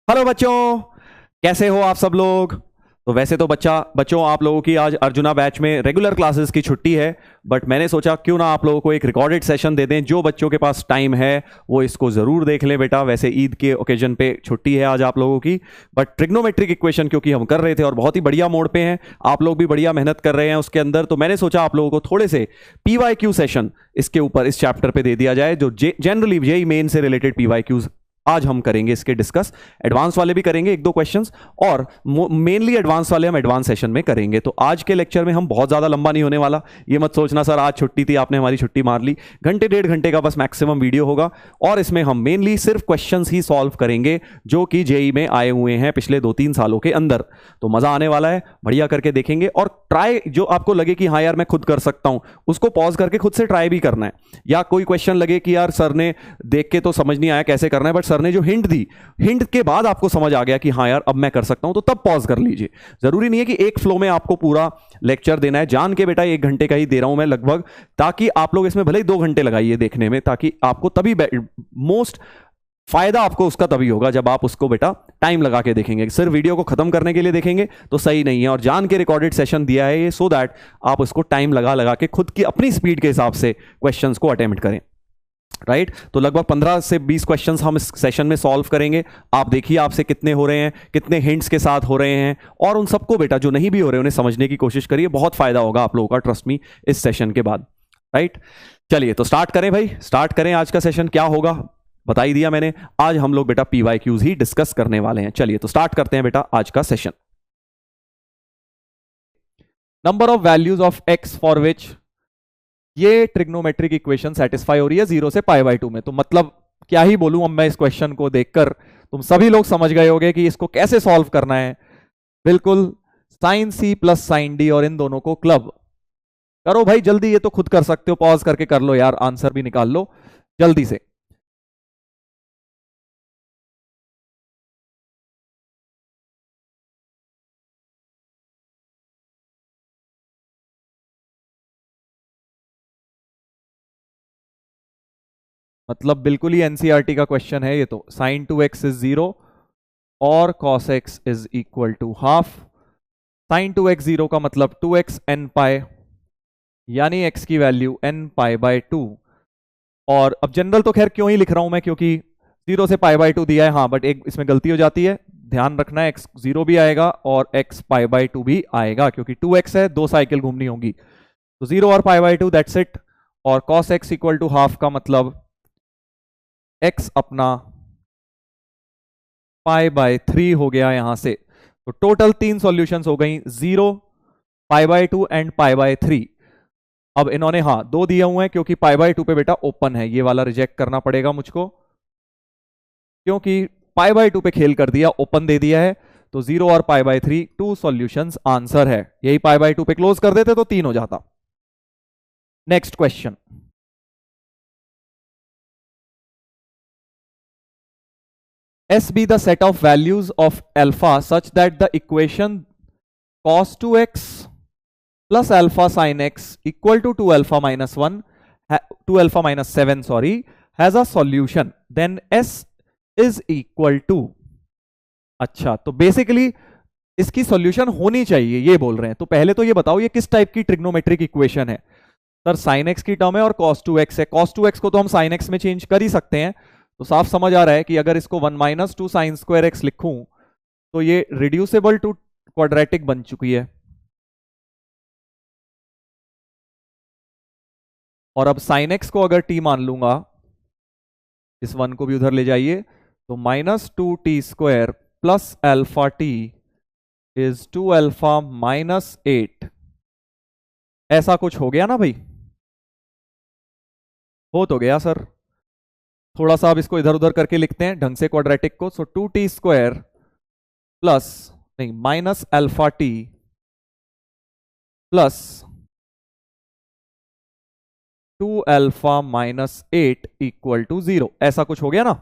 Hello बच्चों, कैसे हो आप सब लोग। तो वैसे तो बच्चों आप लोगों की आज अर्जुना बैच में रेगुलर क्लासेस की छुट्टी है। बट मैंने सोचा क्यों ना आप लोगों को एक रिकॉर्डेड सेशन दे दें। जो बच्चों के पास टाइम है वो इसको ज़रूर देख लें बेटा। वैसे ईद के ओकेजन पे छुट्टी है आज आप लोगों की। बट ट्रिग्नोमेट्रिक इक्वेशन क्योंकि हम कर रहे थे और बहुत ही बढ़िया मोड पे हैं, आप लोग भी बढ़िया मेहनत कर रहे हैं उसके अंदर, तो मैंने सोचा आप लोगों को थोड़े से पीवाईक्यू सेशन इसके ऊपर इस चैप्टर पे दे दिया जाए, जो जनरली जेई मेन से रिलेटेड पीवाईक्यूज आज हम करेंगे इसके डिस्कस। एडवांस वाले भी करेंगे एक दो क्वेश्चंस, और मेनली एडवांस वाले हम एडवांस सेशन में करेंगे। तो आज के लेक्चर में हम बहुत ज़्यादा लंबा नहीं होने वाला। ये मत सोचना सर आज छुट्टी थी आपने हमारी छुट्टी मार ली। घंटे डेढ़ घंटे का बस मैक्सिमम वीडियो होगा, और इसमें हम मेनली सिर्फ क्वेश्चंस ही सॉल्व करेंगे जो कि जेई में आए हुए हैं पिछले 2-3 सालों के अंदर। तो मज़ा आने वाला है, बढ़िया करके देखेंगे। और ट्राई जो आपको लगे कि हाँ यार मैं खुद कर सकता हूँ, उसको पॉज करके खुद से ट्राई भी करना है। या कोई क्वेश्चन लगे कि यार सर ने देख के तो समझ नहीं आया कैसे करना है, बट सर ने जो हिंट दी, हिंट के बाद आपको समझ आ गया कि हाँ यार अब मैं कर सकता हूं, तो तब पॉज कर लीजिए। जरूरी नहीं है कि एक फ्लो में आपको पूरा लेक्चर देना है। जान के बेटा 1 घंटे का ही दे रहा हूं मैं लगभग, ताकि आप लोग इसमें भले ही 2 घंटे लगाइए देखने में, ताकि आपको तभी मोस्ट फायदा आपको उसका तभी होगा जब आप उसको बेटा टाइम लगा के देखेंगे। सिर्फ वीडियो को खत्म करने के लिए देखेंगे तो सही नहीं है। और जान के रिकॉर्डेड सेशन दिया है ये, सो दैट आप उसको टाइम लगा लगा के खुद की अपनी स्पीड के हिसाब से क्वेश्चंस को अटेम्प्ट करें। राइट तो लगभग 15 से 20 क्वेश्चंस हम इस सेशन में सॉल्व करेंगे। आप देखिए आपसे कितने हो रहे हैं, कितने हिंट्स के साथ हो रहे हैं, और उन सबको बेटा जो नहीं भी हो रहे उन्हें समझने की कोशिश करिए। बहुत फायदा होगा आप लोगों का, ट्रस्ट मी, इस सेशन के बाद। राइट चलिए तो स्टार्ट करें भाई, स्टार्ट करें। आज का सेशन क्या होगा बता ही दिया मैंने। आज हम लोग बेटा पीवाईक्यूज ही डिस्कस करने वाले हैं। चलिए तो स्टार्ट करते हैं बेटा आज का session. Number of values of x for which ये ट्रिग्नोमेट्रिक इक्वेशन सेटिस्फाई हो रही है 0 से π/2 में। तो मतलब क्या ही बोलूं अब मैं, इस क्वेश्चन को देखकर तुम सभी लोग समझ गए होंगे कि इसको कैसे सॉल्व करना है। बिल्कुल sine C plus sine D और इन दोनों को क्लब करो भाई जल्दी। ये तो खुद कर सकते हो, पॉज करके कर लो यार, आंसर भी निकाल लो जल्दी से। मतलब बिल्कुल ही एनसीईआरटी का क्वेश्चन है ये तो। साइन 2x इज 0 और cos x is equal to half. Sine 2x 0 का मतलब 2x n पाई, यानी x की वैल्यू n π/2। और अब जनरल तो खैर क्यों ही लिख रहा हूं मैं, क्योंकि 0 से π/2 दिया है। हाँ बट एक इसमें गलती हो जाती है, ध्यान रखना है, x 0 भी आएगा और x π/2 भी आएगा, क्योंकि 2x है, 2 साइकिल घूमनी होंगी। तो 0 और π/2 दैट्स इट। और cos x equal to half का मतलब x अपना π/3 हो गया यहां से। तो टोटल 3 सॉल्यूशंस हो गई, 0, π/2 एंड π/3। अब इन्होंने हाँ 2 दिए हुए हैं, क्योंकि π/2 पे बेटा ओपन है, ये वाला रिजेक्ट करना पड़ेगा मुझको, क्योंकि π/2 पे खेल कर दिया, ओपन दे दिया है। तो 0 और π/3 2 सॉल्यूशंस आंसर है। यही π/2 पे क्लोज कर देते तो 3 हो जाता। Next question. S be the set of values of alpha such that the equation cos 2x plus alpha sin x equal to 2 alpha minus 1 2 alpha minus 7 sorry has a solution, then S is equal to। अच्छा तो basically इसकी solution होनी चाहिए ये बोल रहे हैं। तो पहले तो ये बताओ ये किस टाइप की ट्रिग्नोमेट्रिक इक्वेशन है। सर साइन एक्स की टर्म है और cos 2x है। cos 2x को तो हम साइन एक्स में चेंज कर ही सकते हैं, तो साफ समझ आ रहा है कि अगर इसको 1 माइनस 2 साइन स्क्वायर एक्स लिखूं तो ये रिड्यूसेबल टू क्वाड्रेटिक बन चुकी है। और अब साइन एक्स को अगर t मान लूंगा, इस 1 को भी उधर ले जाइए, तो -2t² plus alpha T is 2 alpha minus 8। ऐसा कुछ हो गया ना भाई, हो तो गया सर। थोड़ा सा अब इसको इधर उधर करके लिखते हैं ढंग से क्वाड्रेटिक को। सो 2t² प्लस नहीं minus alpha T plus 2 alpha minus 8 equal to 0। ऐसा कुछ हो गया ना।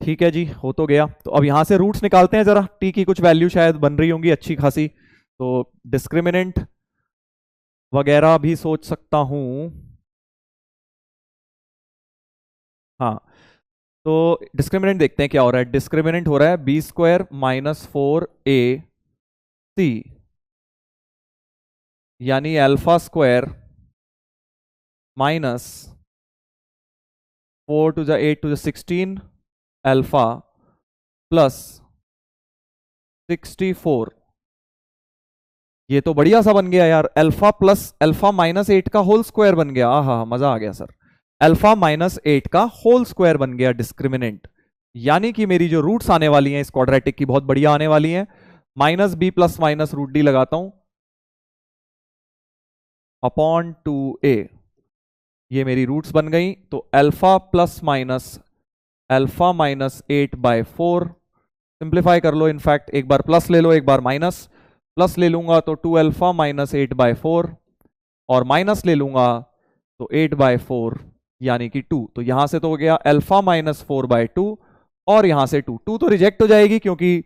ठीक है जी, हो तो गया। तो अब यहां से रूट्स निकालते हैं जरा। टी की कुछ वैल्यू शायद बन रही होंगी अच्छी खासी, तो डिस्क्रिमिनेंट वगैरह भी सोच सकता हूं। हाँ तो डिस्क्रिमिनेंट देखते हैं क्या हो रहा है। डिस्क्रिमिनेंट हो रहा है बी स्क्वायर माइनस 4ac यानी alpha square minus 4 to the 8 to the 16 alpha plus 64। ये तो बढ़िया सा बन गया यार, अल्फा प्लस अल्फा माइनस 8 का होल स्क्वायर बन गया। हाँ मजा आ गया सर। अल्फा माइनस 8 का होल स्क्वायर बन गया डिस्क्रिमिनेंट, यानी कि मेरी जो रूट्स आने वाली हैं इस क्वाड्रेटिक की बहुत बढ़िया आने वाली हैं। Minus B plus minus root D लगाता हूं अपॉन 2a, ये मेरी रूट्स बन गई। तो alpha plus minus alpha minus 8/4, simplify कर लो, इनफैक्ट एक बार प्लस ले लो एक बार माइनस, प्लस ले लूंगा तो 2 अल्फा माइनस 8/4 और माइनस ले लूंगा तो 8/4 यानी कि 2। तो यहां से तो हो गया अल्फा माइनस 4/2 और यहां से 2 तो रिजेक्ट हो जाएगी क्योंकि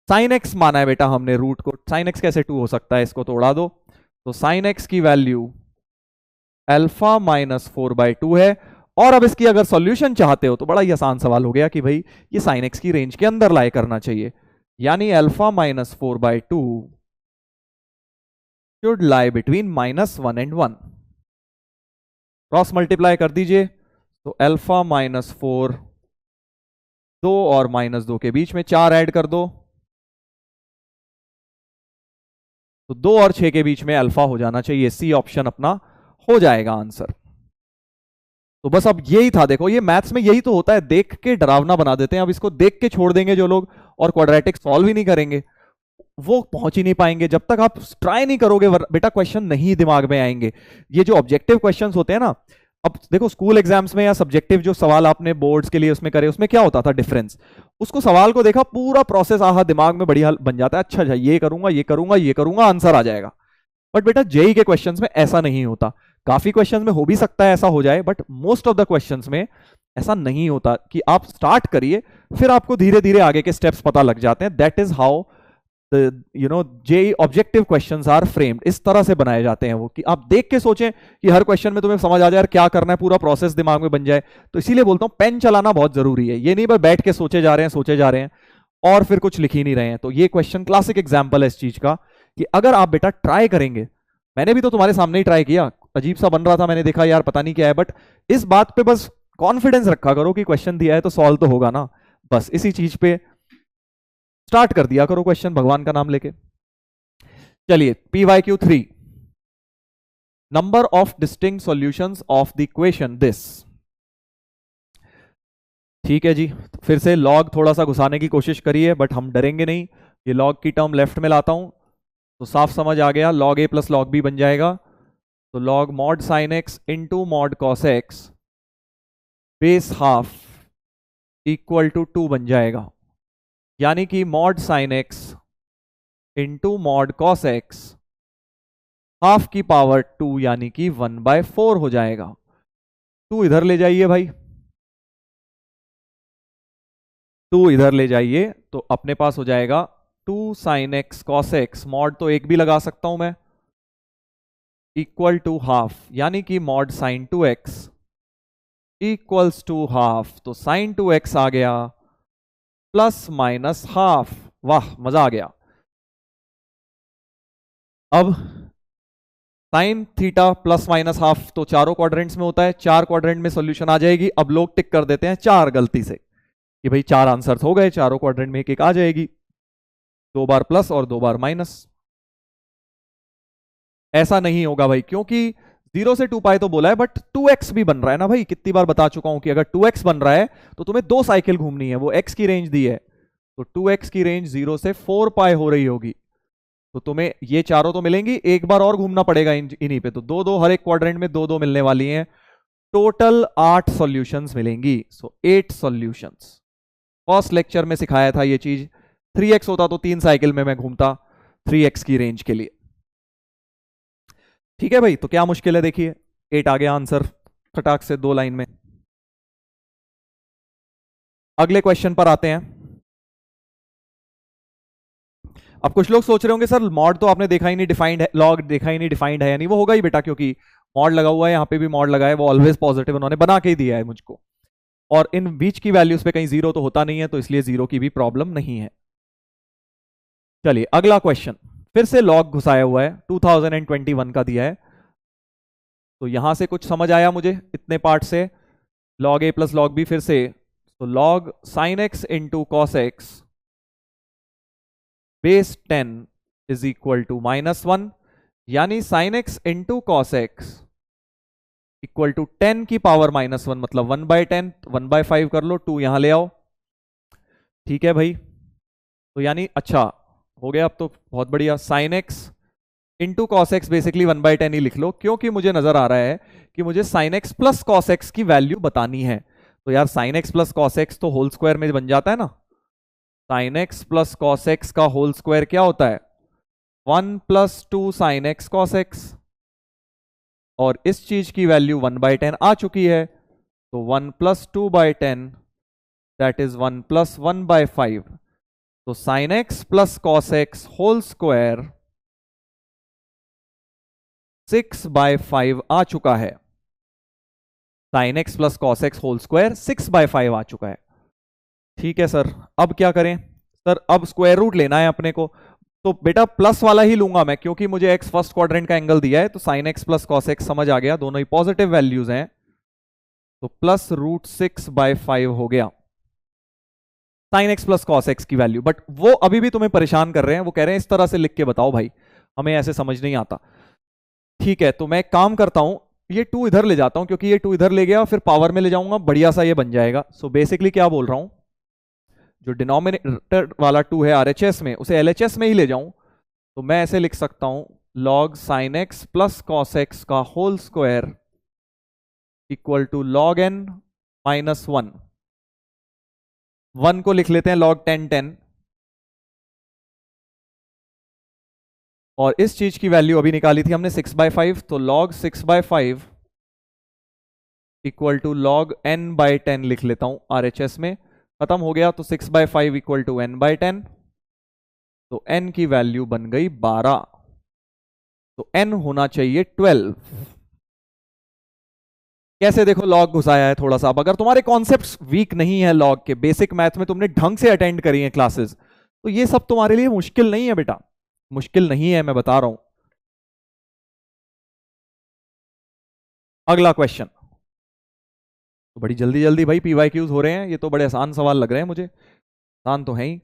साइन एक्स माना है बेटा हमने रूट को। साइन एक्स कैसे 2 हो सकता है, इसको तो उड़ा दो। तो साइन एक्स की वैल्यू अल्फा माइनस 4/2 है। और अब इसकी अगर सॉल्यूशन चाहते हो तो बड़ा ही आसान सवाल हो गया कि भाई ये साइन एक्स की रेंज के अंदर लाई करना चाहिए, यानी alpha minus 4/2 should lie between -1 and 1। Cross multiply कर दीजिए तो अल्फा माइनस 4 2 और -2 के बीच में 4 ऐड कर दो तो 2 और 6 के बीच में अल्फा हो जाना चाहिए। सी ऑप्शन अपना हो जाएगा आंसर। तो बस अब यही था। देखो ये मैथ्स में यही तो होता है, देख के डरावना बना देते हैं। अब इसको देख के छोड़ देंगे जो लोग और क्वाड्रेटिक सॉल्व ही नहीं करेंगे, वो पहुंच ही नहीं पाएंगे। जब तक आप ट्राई नहीं करोगे बेटा क्वेश्चन नहीं दिमाग में आएंगे। ये जो ऑब्जेक्टिव क्वेश्चंस होते हैं ना, अब देखो स्कूल एग्जाम्स में या सब्जेक्टिव जो सवाल आपने बोर्ड्स के लिए उसमें करे, उसमें क्या होता था डिफरेंस, उसको सवाल को देखा पूरा प्रोसेस आहा दिमाग में बढ़िया बन जाता है। अच्छा ये करूंगा ये करूंगा ये करूंगा आंसर आ जाएगा। बट बेटा जेई के क्वेश्चंस में ऐसा नहीं होता। काफी क्वेश्चंस में हो भी सकता है ऐसा हो जाए, but most of the questions में ऐसा नहीं होता कि आप स्टार्ट करिए फिर आपको धीरे धीरे आगे के स्टेप्स पता लग जाते हैं। That is how JEE objective questions are framed. इस तरह से बनाए जाते हैं वो कि आप देख के सोचें कि हर क्वेश्चन में तुम्हें समझ आ जाए यार क्या करना है, पूरा प्रोसेस दिमाग में बन जाए। तो इसीलिए बोलता हूं पेन चलाना बहुत जरूरी है। ये नहीं बस बैठ के सोचे जा रहे हैं और फिर कुछ लिख ही नहीं रहे हैं। तो ये क्वेश्चन क्लासिक एग्जाम्पल है इस चीज का कि अगर आप बेटा ट्राई करेंगे, मैंने भी तो तुम्हारे सामने ही ट्राई किया, अजीब सा बन रहा था, मैंने देखा यार पता नहीं क्या है, बट इस बात पे बस कॉन्फिडेंस रखा करो कि क्वेश्चन दिया है तो सॉल्व तो होगा ना। बस इसी चीज पे स्टार्ट कर दिया करो क्वेश्चन भगवान का नाम लेके। चलिए PYQ 3, number of distinct solutions of the equation this. ठीक है जी, फिर से लॉग थोड़ा सा घुसाने की कोशिश करिए बट हम डरेंगे नहीं। ये लॉग की टर्म लेफ्ट में लाता हूं तो साफ समझ आ गया, log A plus log B बन जाएगा। तो log mod sine X into mod cos X base half equal to 2 बन जाएगा, यानी कि mod sine X into mod cos X half की पावर 2 यानी कि 1/4 हो जाएगा। 2 इधर ले जाइए भाई, 2 इधर ले जाइए तो अपने पास हो जाएगा 2 sine x cos x, mod तो एक भी लगा सकता हूं मैं, इक्वल टू हाफ, यानी कि mod sine 2x equals to half. तो साइन 2x आ गया प्लस माइनस हाफ। वाह मजा आ गया। अब sine theta plus minus half तो चारों क्वाड्रेंट्स में होता है, 4 क्वाड्रेंट में सॉल्यूशन आ जाएगी। अब लोग टिक कर देते हैं 4 गलती से कि भाई 4 आंसर्स हो गए, चारों क्वाड्रेंट में एक एक आ जाएगी, 2 बार प्लस और 2 बार माइनस। ऐसा नहीं होगा भाई, क्योंकि 0 से 2 पाई तो बोला है बट 2x भी बन रहा है ना भाई। कितनी बार बता चुका हूं कि अगर 2x बन रहा है तो तुम्हें 2 साइकिल घूमनी है, वो x की रेंज दी है तो 2x की रेंज 0 से 4 पाई हो रही होगी। तो तुम्हें ये चारों तो मिलेंगी, एक बार और घूमना पड़ेगा इन्हीं पे। तो 2-2 हर एक क्वाड्रेंट में 2-2 मिलने वाली हैं। टोटल 8 सॉल्यूशंस मिलेंगी। सो 8 सॉल्यूशंस। फर्स्ट लेक्चर में सिखाया था ये चीज। 3x होता तो 3 साइकिल में मैं घूमता 3x की रेंज के लिए। ठीक है भाई, तो क्या मुश्किल है, देखिए 8 आ गया आंसर फटाक से 2 लाइन में। अगले क्वेश्चन पर आते हैं। अब कुछ लोग सोच रहे होंगे सर मॉड तो आपने देखा ही नहीं डिफाइंड है, लॉग देखा ही नहीं डिफाइंड है, यानी वो होगा ही बेटा क्योंकि मॉड लगा हुआ है, यहाँ पे भी मॉड लगा है, वो ऑलवेज पॉजिटिव उन्होंने बना के ही दिया है मुझको। और इन बीच की वैल्यूज पे कहीं जीरो तो होता नहीं है, तो इसलिए जीरो की भी प्रॉब्लम नहीं है। चलिए अगला क्वेश्चन, फिर से लॉग घुसाया हुआ है, 2021 का दिया है। तो यहां से कुछ समझ आया मुझे इतने पार्ट से, log A plus log B फिर से, तो log sine X into cos X base 10 is equal to -1, यानी sine X into cos x equal to 10 की पावर -1, मतलब 1/10, 1/5 कर लो, 2 यहां ले आओ। ठीक है भाई, तो यानी अच्छा हो गया अब तो, बहुत बढ़िया। Sign X into cos x basically 1/10 ही लिख लो, क्योंकि मुझे नजर आ रहा है कि मुझे sine x plus cos x की वैल्यू बतानी है। तो यार sine x plus cos x तो होल स्क्वायर में बन जाता है ना। Sine x plus cos x का होल स्क्वायर क्या होता है? 1 + 2 साइन एक्स कॉस एक्स, और इस चीज की वैल्यू 1/10 आ चुकी है, तो 1 + 2/10 दैट इज 1 + 1/5। तो sine x plus cos X whole square 6/5 आ चुका है। Sine x plus cos X whole square 6/5 आ चुका है। ठीक है सर, अब क्या करें? सर अब स्क्वायर रूट लेना है अपने को, तो बेटा प्लस वाला ही लूंगा मैं, क्योंकि मुझे एक्स फर्स्ट क्वाड्रेंट का एंगल दिया है। तो sine x plus cos x समझ आ गया, दोनों ही पॉजिटिव वैल्यूज हैं, तो +√6/5 हो गया sine x plus cos x की वैल्यू। बट वो अभी भी तुम्हें परेशान कर रहे हैं, वो कह रहे हैं इस तरह से लिख के बताओ भाई, हमें ऐसे समझ नहीं आता। ठीक है, तो मैं एक काम करता हूं, ये 2 इधर ले जाता हूं, क्योंकि ये 2 इधर ले गया, फिर पावर में ले जाऊंगा, बढ़िया सा ये बन जाएगा। सो बेसिकली क्या बोल रहा हूं, जो डिनोमिनेटर वाला 2 है आरएचएस में, उसे एलएचएस में ही ले जाऊं, तो मैं ऐसे लिख सकता हूं log sine x plus cos x का whole square equal to log n -1। 1 को लिख लेते हैं log 10 और इस चीज की वैल्यू अभी निकाली थी हमने 6/5, तो log 6/5 equal to log n/10 लिख लेता हूं आरएचएस में, खत्म हो गया। तो 6/5 इक्वल टू n/10, तो n की वैल्यू बन गई 12, तो n होना चाहिए 12। कैसे देखो लॉग घुसाया है थोड़ा सा। अब अगर तुम्हारे कॉन्सेप्ट्स वीक नहीं है लॉग के, बेसिक मैथ में तुमने ढंग से अटेंड करी है क्लासेस, तो ये सब तुम्हारे लिए मुश्किल नहीं है बेटा, मुश्किल नहीं है, मैं बता रहा हूं। अगला क्वेश्चन, तो बड़ी जल्दी जल्दी भाई पीवाईक्यूज हो रहे हैं, ये तो बड़े आसान सवाल लग रहे हैं मुझे, आसान तो है ही।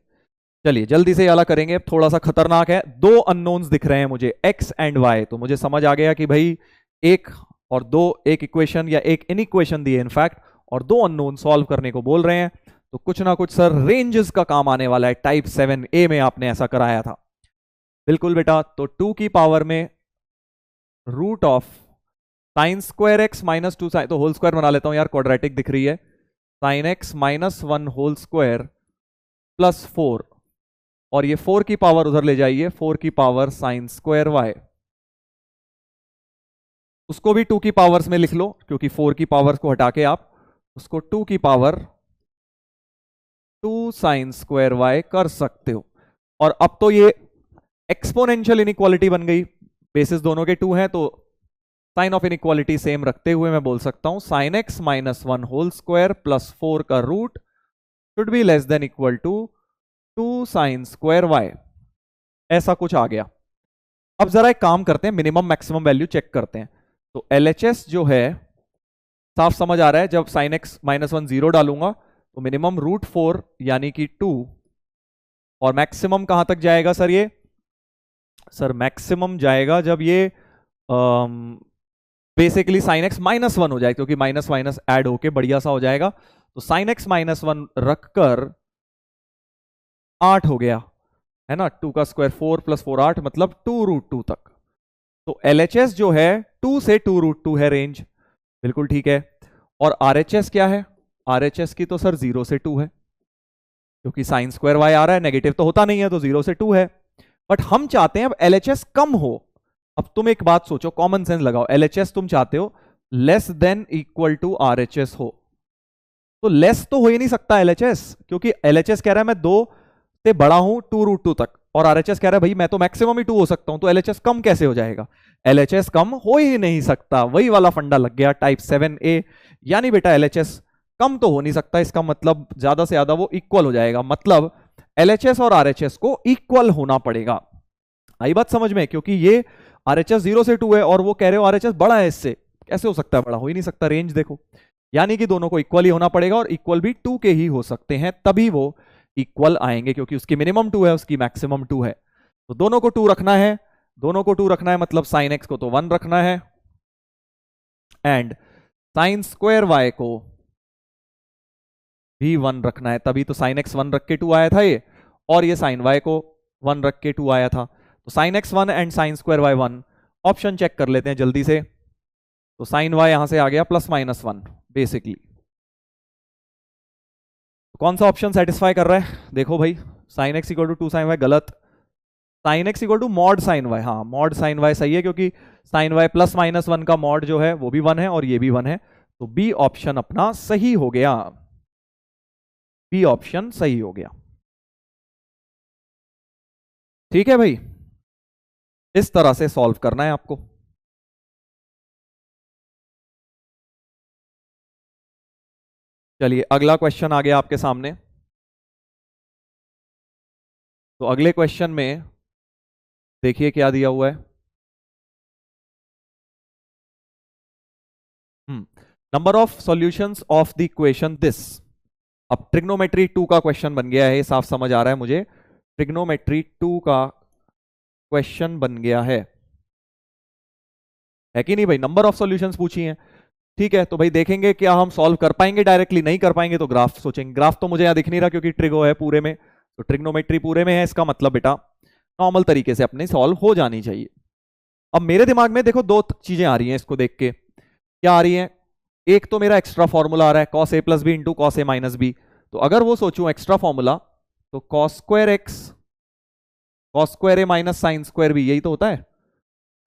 चलिए जल्दी से ये वाला करेंगे, थोड़ा सा खतरनाक है। 2 अननोन्स दिख रहे हैं मुझे x एंड y, तो मुझे समझ आ गया कि भाई 1 और 2 एक इक्वेशन या एक इनइक्वेशन दी है इनफैक्ट, और 2 अननोन सॉल्व करने को बोल रहे हैं, तो कुछ ना कुछ सर रेंजेस का काम आने वाला है। टाइप 7A में आपने ऐसा कराया था। बिल्कुल बेटा, तो 2 की पावर में root of sine square X minus 2 sine, तो होल स्क्वायर बना लेता हूं यार, क्वाड्रेटिक दिख रही है, sine X -1 whole square plus 4, और ये 4 की पावर उधर ले जाइए, 4 की पावर साइन स्क्वायर वाई, उसको भी 2 की पावर्स में लिख लो, क्योंकि 4 की पावर्स को हटा के आप उसको 2 की पावर 2 साइन स्क्वायर वाई कर सकते हो। और अब तो ये एक्सपोनेंशियल इनइक्वालिटी बन गई, बेसिस दोनों के 2 हैं, तो साइन ऑफ इनइक्वालिटी सेम रखते हुए मैं बोल सकता हूं sine X -1 whole square plus 4 का root should be less than equal to 2 sine square Y. ऐसा कुछ आ गया। अब जरा एक काम करते हैं, मिनिमम मैक्सिमम वैल्यू चेक करते हैं। तो LHS जो है साफ समझ आ रहा है, जब साइन एक्स -1 0 डालूंगा तो मिनिमम √4 यानी कि 2, और मैक्सिमम कहां तक जाएगा सर ये? सर मैक्सिमम जाएगा जब ये बेसिकली साइन एक्स -1 हो जाए, क्योंकि माइनस माइनस ऐड होके बढ़िया सा हो जाएगा। तो साइन एक्स -1 रखकर 8 हो गया है ना, 2 का स्क्वायर 4 + 4 8, मतलब 2√2 तक। तो LHS जो है 2 से 2√2 है रेंज, बिल्कुल ठीक है। और RHS क्या है? RHS की तो सर 0 से 2 है, क्योंकि साइन स्क्वायर वाई आ रहा है, नेगेटिव तो होता नहीं है, तो 0 से 2 है। बट हम चाहते हैं अब LHS कम हो। अब तुम एक बात सोचो, कॉमन सेंस लगाओ, LHS तुम चाहते हो less than equal to RHS हो, तो लेस तो हो ही नहीं सकता LHS, क्योंकि LHS कह रहा है मैं 2 से बड़ा हूं 2√2 तक, और RHS कह रहा है भाई मैं तो मैक्सिमम ही 2 हो सकता हूं, तो LHS कम कैसे हो जाएगा? LHS कम हो ही नहीं सकता, वही वाला फंडा लग गया टाइप 7A। यानी बेटा LHS कम तो हो नहीं सकता, इसका मतलब ज्यादा से ज्यादा वो इक्वल हो जाएगा, मतलब LHS और RHS को इक्वल होना पड़ेगा। आई बात समझ में? क्योंकि ये RHS 0 से 2 है और वो कह रहे हो RHS बड़ा है इससे, कैसे हो सकता है बड़ा? हो ही नहीं सकता, रेंज देखो। यानी कि दोनों को इक्वल ही होना पड़ेगा, और इक्वल भी 2 के ही हो सकते हैं, तभी वो इक्वल आएंगे, क्योंकि उसकी मिनिमम 2 है, उसकी मैक्सिमम 2 है। तो दोनों को 2 रखना है, दोनों को 2 रखना है, मतलब साइन एक्स को तो 1 रखना है, एंड साइन स्क्वायर वाई को भी 1 रखना है, तभी तो साइन एक्स 1 रख के 2 आया था ये, और ये साइन वाई को 1 रख के 2 आया था। तो sine X 1 and sine square Y 1, option check कर लेते हैं जल्दी से। तो साइन वाई यहां से आ गया +-1 बेसिकली। कौन सा ऑप्शन सेटिस्फाई कर रहा है? देखो भाई, sine x equal to 2 sine y गलत, sine x equal to mod sine y, हाँ मॉड साइन वाई सही है, क्योंकि साइन वाई +-1 का मॉड जो है वो भी 1 है और ये भी 1 है, तो बी ऑप्शन अपना सही हो गया, बी ऑप्शन सही हो गया। ठीक है भाई, इस तरह से सॉल्व करना है आपको। चलिए अगला क्वेश्चन आ गया आपके सामने। तो अगले क्वेश्चन में देखिए क्या दिया हुआ है। Number of solutions of the equation this. अब ट्रिग्नोमेट्री 2 का क्वेश्चन बन गया है, ये साफ समझ आ रहा है मुझे, ट्रिग्नोमेट्री 2 का क्वेश्चन बन गया है कि नहीं भाई? नंबर ऑफ सॉल्यूशंस पूछी हैं, ठीक है। तो भाई देखेंगे क्या हम सॉल्व कर पाएंगे डायरेक्टली, नहीं कर पाएंगे तो ग्राफ सोचेंगे। ग्राफ तो मुझे यहां दिख नहीं रहा क्योंकि ट्रिगो है पूरे में, तो ट्रिग्नोमेट्री पूरे में है, इसका मतलब बेटा नॉर्मल तरीके से अपने सॉल्व हो जानी चाहिए। अब मेरे दिमाग में देखो दो चीजें आ रही हैं इसको देख के, क्या आ रही हैं? एक तो मेरा एक्स्ट्रा फॉर्मूला आ रहा है cos a + b into cos a - b, तो अगर वो सोचूं एक्स्ट्रा फॉर्मूला, तो cos square x cos square a minus sine square b, यही तो होता है,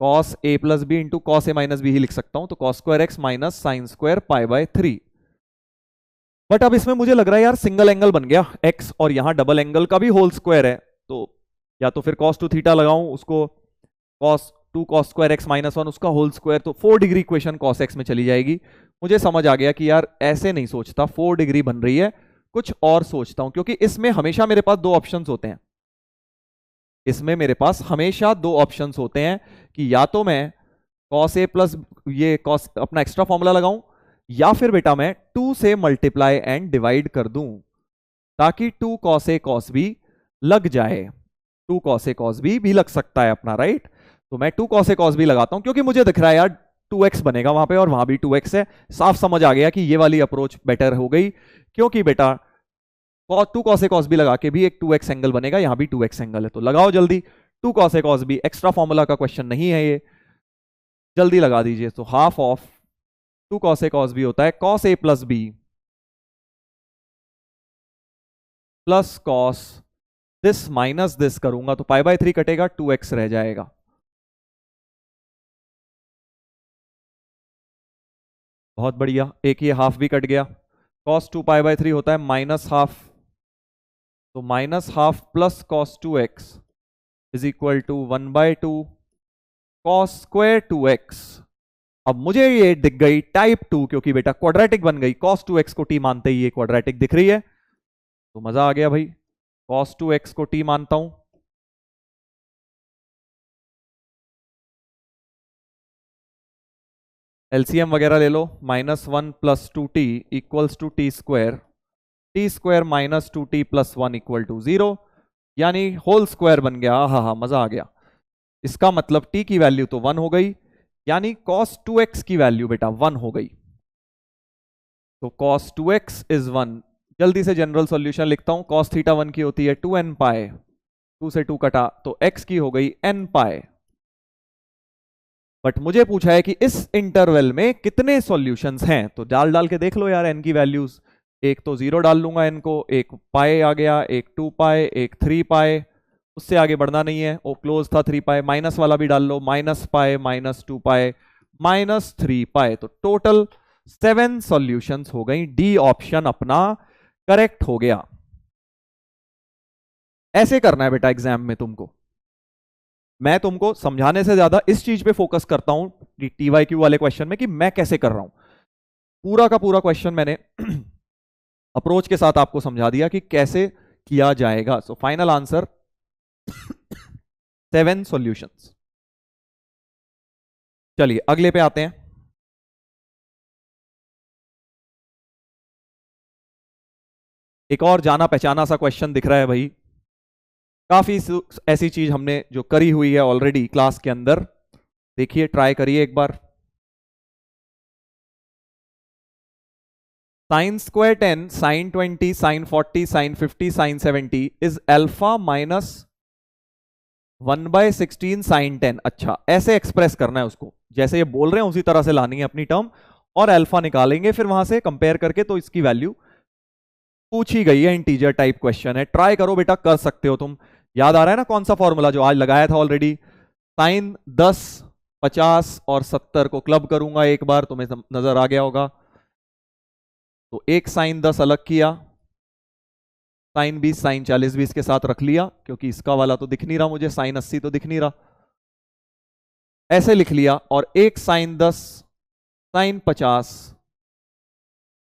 cos a + b into cos a - b ही लिख सकता हूं, तो cos square x minus sine square π/3। But अब इसमें मुझे लग रहा है यार सिंगल एंगल बन गया x, और यहां डबल एंगल का भी होल स्क्वायर है, तो या तो फिर cos 2 थीटा लगाऊं, उसको cos 2 cos स्क्वायर x - 1 उसका होल स्क्वायर, तो 4 डिग्री इक्वेशन cos x में चली जाएगी। मुझे समझ आ गया कि यार ऐसे नहीं सोचता, 4 डिग्री बन रही है, कुछ और सोचता हूं, क्योंकि इसमें हमेशा मेरे पास 2 ऑप्शंस होते हैं, इसमें मेरे पास हमेशा 2 ऑप्शंस होते हैं कि या तो मैं cos a प्लस ये cos अपना एक्स्ट्रा फॉर्मूला लगाऊं, या फिर बेटा मैं 2 से मल्टीप्लाई एंड डिवाइड कर दूं, ताकि 2 cos a cos b लग जाए, 2 cos a cos b भी लग सकता है अपना, राइट? तो मैं 2 cos a cos b लगाता हूं, क्योंकि मुझे दिख रहा है यार 2x बनेगा वहां पे और वहां भी 2x है, साफ समझ आ गया कि ये वाली अप्रोच बेटर हो गई, क्योंकि बेटा 2 cos a cos b लगा के भी एक 2x एंगल बनेगा, यहां भी 2x एंगल है, तो लगाओ जल्दी 2 cos a cos b, extra formula का क्वेश्चन नहीं है ये, जल्दी लगा दीजिए। तो half of 2 cos a cos b होता है cos a + b plus cos this minus this करूंगा तो π/3 कटेगा, 2x रह जाएगा। बहुत बढ़िया, एक ये हाफ भी कट गया, cos 2 π/3 होता है -½ तो -½ plus cos 2x is equal to 1/2 cos square 2x। अब मुझे ये दिख गई टाइप 2, क्योंकि बेटा क्वाड्रेटिक बन गई, cos 2x को t मानते ही ये क्वाड्रेटिक दिख रही है, तो मजा आ गया भाई, cos 2x को t मानता हूं, एलसीएम वगैरह ले लो, -1 + 2t equals to t square - 2t + 1 equal to 0, यानी होल स्क्वायर बन गया। हाँ मजा आ गया, इसका मतलब t की वैल्यू तो 1 हो गई, यानी cos 2x की वैल्यू बेटा 1 हो गई, तो cos 2x इज 1। जल्दी से जनरल सॉल्यूशन लिखता हूं, cos थीटा 1 की होती है 2nπ, 2 से 2 कटा तो x की हो गई nπ। बट मुझे पूछा है कि इस इंटरवल में कितने सॉल्यूशंस हैं, तो डाल के देख लो यार n की वैल्यूज, एक तो 0 डाल लूंगा n को, एक पाई आ गया, एक 2π, एक 3π, उससे आगे बढ़ना नहीं है, वो क्लोज था 3π, माइनस वाला भी डाल लो, -π -2π -3π, तो टोटल 7 सॉल्यूशंस हो गई, डी ऑप्शन अपना करेक्ट हो गया। ऐसे करना है बेटा एग्जाम में तुमको, मैं तुमको समझाने से ज्यादा इस चीज पे फोकस करता हूं TYQ वाले क्वेश्चन में कि मैं कैसे कर रहा हूं। पूरा का पूरा क्वेश्चन मैंने अप्रोच के साथ आपको समझा दिया कि कैसे किया जाएगा। So final answer 7 solutions. चलिए अगले पे आते हैं। एक और जाना पहचाना सा क्वेश्चन दिख रहा है भाई, काफी ऐसी चीज हमने जो करी हुई है ऑलरेडी क्लास के अंदर। देखिए ट्राई करिए एक बार। Sine square 10 sine 20 sine 40 sine 50 sine 70 is alpha minus 1/16 sine 10। अच्छा, ऐसे एक्सप्रेस करना है उसको, जैसे ये बोल रहे हैं उसी तरह से लानी है अपनी टर्म, और अल्फा निकालेंगे, फिर वहां से कंपेयर करके तो इसकी वैल्यू पूछी गई है। इंटीजर टाइप क्वेश्चन है, ट्राई करो बेटा, कर सकते हो तुम। याद आ रहा है ना कौन सा फॉर्मूला जो आज लगाया था ऑलरेडी? साइन 10, 50 और 70 को क्लब करूंगा एक बार, तुम्हें नजर आ गया होगा। तो एक साइन 10 अलग किया, साइन 20 साइन 40 भी इसके साथ रख लिया, क्योंकि इसका वाला तो दिख नहीं रहा मुझे, साइन 80 तो दिख नहीं रहा, ऐसे लिख लिया। और एक साइन 10 साइन 50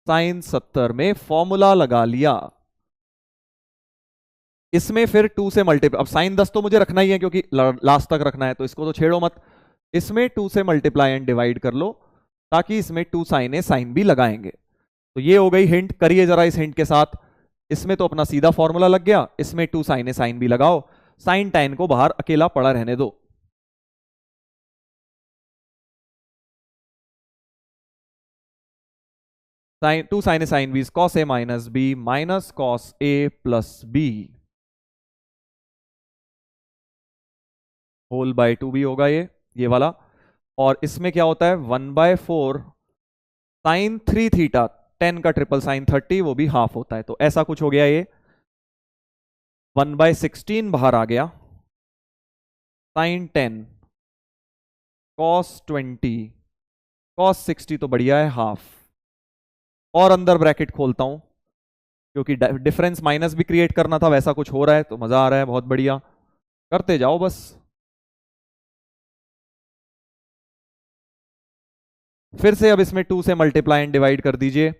साइन 70 में फॉर्मूला लगा लिया। इसमें फिर 2 से मल्टीप्लाई, अब साइन 10 तो मुझे रखना ही है क्योंकि लास्ट तक रखना है, तो इसको तो छेड़ो मत। इसमें 2 से मल्टीप्लाई एंड डिवाइड कर लो, ताकि इसमें 2 साइन ए साइन भी लगाएंगे। तो ये हो गई हिंट, करिए जरा इस हिंट के साथ। इसमें तो अपना सीधा फॉर्मूला लग गया, इसमें 2 साइन ए साइन भी लगाओ, साइन tan को बाहर अकेला पड़ा रहने दो। Sine 2 sine A sine B cos A minus B minus cos A plus B whole by 2 भी होगा ये वाला। और इसमें क्या होता है 1/4 साइन 3 थीटा, 10 का ट्रिपल साइन 30, वो भी हाफ होता है। तो ऐसा कुछ हो गया, ये 1/16 बाहर आ गया, साइन 10 कॉस 20 कॉस 60 तो बढ़िया है हाफ, और अंदर ब्रैकेट खोलता हूं क्योंकि डिफरेंस माइनस भी क्रिएट करना था, वैसा कुछ हो रहा है तो मजा आ रहा है, बहुत बढ़िया, करते जाओ बस। फिर से अब इसमें 2 से मल्टीप्लाई एंड डिवाइड कर दीजिए,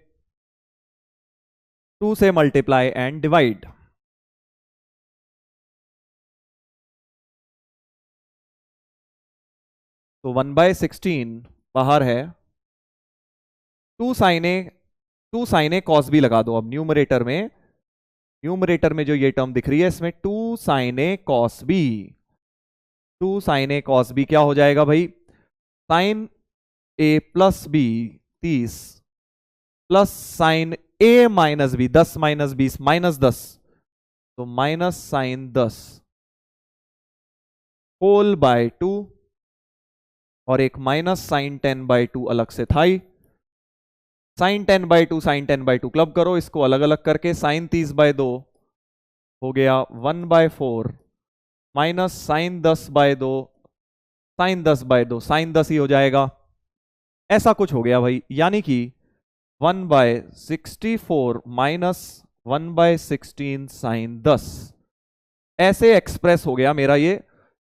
2 से मल्टीप्लाई एंड डिवाइड, तो 1/16 बाहर है, 2 साइन ए कॉस भी लगा दो। अब न्यूमरेटर में जो ये टर्म दिख रही है, इसमें 2 साइन ए कॉस बी, 2 साइन ए कॉस बी क्या हो जाएगा भाई, साइन ए प्लस बी 30 प्लस साइन ए माइनस बी 10 माइनस 20 माइनस 10, तो माइनस साइन 10 होल बाय 2, और एक माइनस साइन 10/2 अलग से था ही। साइन 10/2 साइन 10/2 क्लब करो इसको अलग अलग करके, साइन 30/2 हो गया 1/4 माइनस साइन 10/2 साइन 10/2 साइन 10 ही हो जाएगा। ऐसा कुछ हो गया भाई, यानी कि 1/64 माइनस 1/16 साइन 10, ऐसे एक्सप्रेस हो गया मेरा ये।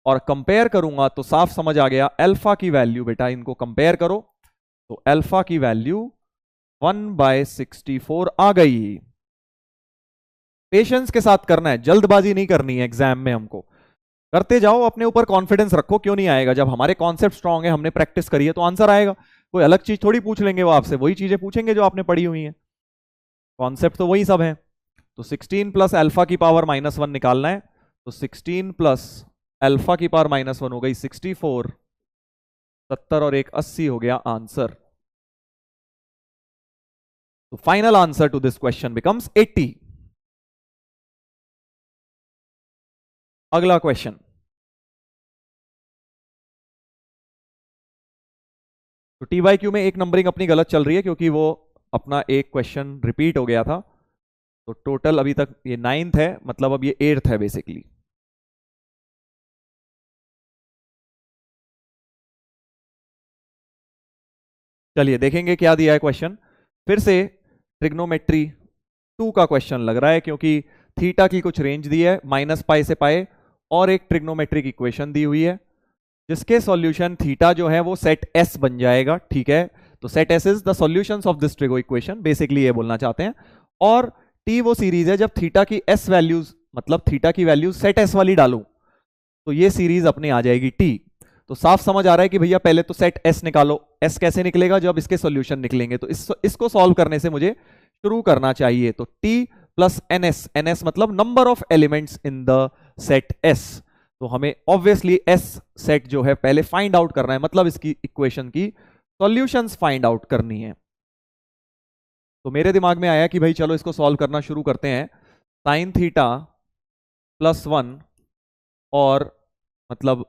और कंपेयर करूंगा तो साफ समझ आ गया, अल्फा की वैल्यू बेटा इनको कंपेयर करो, तो अल्फा की वैल्यू 1/64 आ गई। पेशेंस के साथ करना है, जल्दबाजी नहीं करनी है एग्जाम में हमको, करते जाओ, अपने ऊपर कॉन्फिडेंस रखो, क्यों नहीं आएगा? जब हमारे कॉन्सेप्ट स्ट्रांग है, हमने प्रैक्टिस करी है, तो आंसर आएगा। कोई अलग चीज थोड़ी पूछ लेंगे वो आपसे, वही चीजें पूछेंगे जो आपने पढ़ी हुई हैं, कॉन्सेप्ट तो वही सब है। तो 16 प्लस अल्फा की पावर -1 निकालना है, तो 16 प्लस अल्फा की पावर -1 हो गई 64, 70 और 1 80 हो गया आंसर। तो final answer to this question becomes 80। अगला क्वेश्चन, तो टी वाई क्यू में एक नंबरिंग अपनी गलत चल रही है क्योंकि वो अपना एक क्वेश्चन रिपीट हो गया था। तो टोटल अभी तक ये 9th है, मतलब अब ये 8th है बेसिकली। चलिए देखेंगे क्या दिया है क्वेश्चन। फिर से ट्रिग्नोमेट्री 2 का क्वेश्चन लग रहा है, क्योंकि थीटा की कुछ रेंज दी है -π से π, और एक ट्रिग्नोमेट्रिक इक्वेशन दी हुई है जिसके सॉल्यूशन थीटा जो है वो सेट एस बन जाएगा। ठीक है, तो set S is the solutions of this trigo equation, basically ये बोलना चाहते हैं। और टी वो सीरीज है जब थीटा की एस वैल्यूज, मतलब थीटा की वैल्यूज सेट एस वाली डालूं तो ये सीरीज अपनी आ जाएगी टी। तो साफ समझ आ रहा है कि भैया पहले तो सेट एस निकालो। एस कैसे निकलेगा? जब इसके सॉल्यूशन निकलेंगे। तो इसको सॉल्व करने से मुझे शुरू करना चाहिए। तो T plus N S, N S मतलब number of elements in the set S. तो हमें ऑब्वियसली एस सेट जो है पहले फाइंड आउट करना है, मतलब इसकी इक्वेशन की सॉल्यूशंस फाइंड आउट करनी है। तो मेरे दिमाग में आया कि भाई चलो इसको सॉल्व करना शुरू करते हैं। साइन थीटा प्लस वन, और मतलब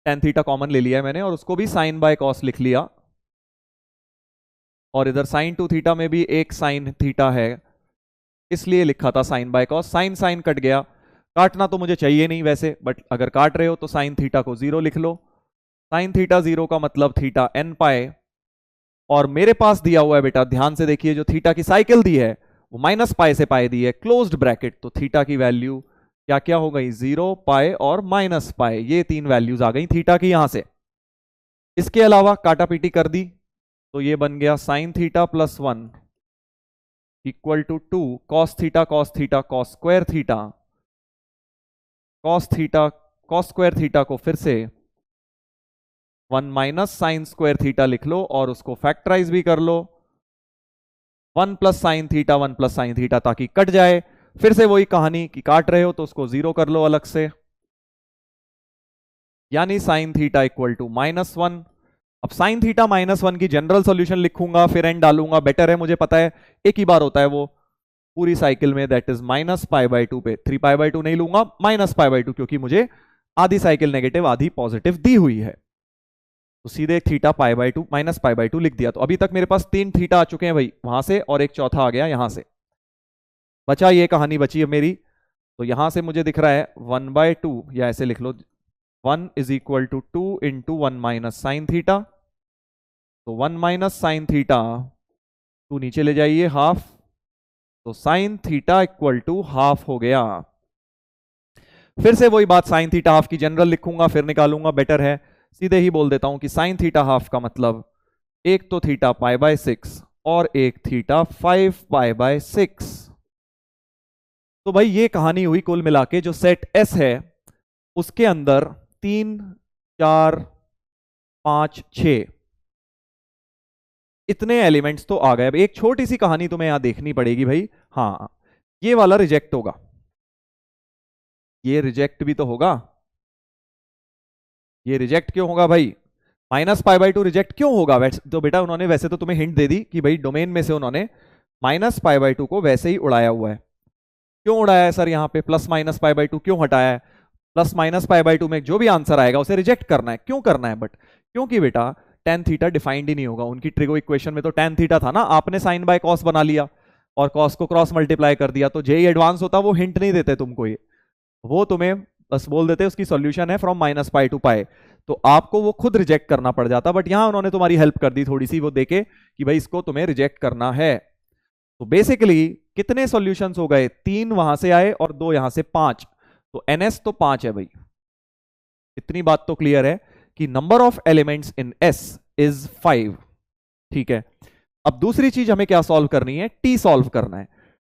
टेन थीटा कॉमन ले लिया है मैंने, और उसको भी साइन बाय कॉस लिख लिया। और इधर साइन टू थीटा में भी एक साइन थीटा है, इसलिए लिखा था sine by cos. Sine sine cut गया, काटना तो मुझे चाहिए नहीं वैसे, बट अगर काट रहे हो तो साइन थीटा को जीरो लिख लो। साइन थीटा जीरो का मतलब थीटा एन पाए, और मेरे पास दिया हुआ है बेटा, ध्यान से देखिए, जो थीटा की साइकिल दी है वो माइनस पाए से पाए दी है, क्लोज्ड ब्रैकेट। तो थीटा की वैल्यू क्या क्या हो गई? जीरो, पाए और माइनस पाए, ये तीन वैल्यूज आ गई थीटा की यहां से। इसके अलावा काटा पीटी कर दी तो ये बन गया sine theta plus one equal to two cos theta cos square theta, cos square theta को फिर से one minus sine square theta लिख लो और उसको फैक्टराइज भी कर लो। वन प्लस साइन थीटा ताकि कट जाए। फिर से वही कहानी कि काट रहे हो तो उसको जीरो कर लो अलग से, यानी sine theta equal to minus one. अब साइन थीटा माइनस वन की जनरल सॉल्यूशन लिखूंगा, फिर एन डालूंगा, बेटर है, मुझे पता है एक ही बार होता है वो पूरी साइकिल में, that is minus pi by two पे। 3 पाई बाय 2 नहीं लूंगा, माइनस पाई बाय 2, क्योंकि मुझे आधी साइकिल नेगेटिव आधी पॉजिटिव दी हुई है। तो सीधे theta pi by 2 minus pi by 2 लिख दिया। तो अभी तक मेरे पास 3 थीटा आ चुके हैं भाई वहां से, और एक चौथा आ गया यहां से। बचा ये कहानी बची है मेरी। तो यहां से मुझे दिख रहा है 1/2, या ऐसे लिख लो 1 is equal to 2 into 1 minus sine theta. तो 1 माइनस साइन थीटा, 2 नीचे ले जाइए, हाफ। तो sine theta equal to half हो गया। फिर से वही बात, साइन थीटा हाफ की जनरल लिखूंगा फिर निकालूंगा, बेटर है सीधे ही बोल देता हूं कि साइन थीटा हाफ का मतलब एक तो थीटा पाई बाय 6 और एक थीटा 5 पाई बाय 6। तो भाई ये कहानी हुई कुल मिला के, जो सेट एस है उसके अंदर 3 4 5 6 इतने एलिमेंट्स तो आ गए। अब एक छोटी सी कहानी तुम्हें यहां देखनी पड़ेगी भाई। हाँ, ये वाला रिजेक्ट होगा, ये रिजेक्ट भी तो होगा। ये रिजेक्ट क्यों होगा भाई? माइनस पाई बाय 2 रिजेक्ट क्यों होगा? वैसे तो बेटा उन्होंने वैसे तो तुम्हें हिंट दे दी कि भाई डोमेन में से उन्होंने माइनस पाई बाय 2 को वैसे ही उड़ाया हुआ है। क्यों उड़ाया है सर? यहाँ पे प्लस माइनस पाई बाय 2 क्यों हटाया है? प्लस माइनस पाई बाय 2 में जो भी आंसर आएगा उसे रिजेक्ट करना है। क्यों करना है? बट क्योंकि बेटा टेन थीटा डिफाइंड ही नहीं होगा। उनकी ट्रिगो इक्वेशन में तो टेन थीटा था ना, आपने साइन बाय कॉस बना लिया और कॉस को क्रॉस मल्टीप्लाई कर दिया। तो जेई एडवांस होता वो हिंट नहीं देते तुमको, ये वो तुम्हें बस बोल देते उसकी सॉल्यूशन है फ्रॉम माइनस पाई टू पाई। तो आपको वो खुद रिजेक्ट करना पड़ जाता, बट यहां उन्होंने तुम्हारी हेल्प कर दी थोड़ी सी, वो देके कि भाई इसको तुम्हें रिजेक्ट करना है। तो बेसिकली कितने सॉल्यूशंस हो गए? 3 वहां से आए और 2 यहां से, 5। तो एनएस तो 5 है भाई। इतनी बात तो क्लियर है कि number of elements in S is 5। ठीक है, अब दूसरी चीज हमें क्या सॉल्व करनी है? टी सॉल्व करना है।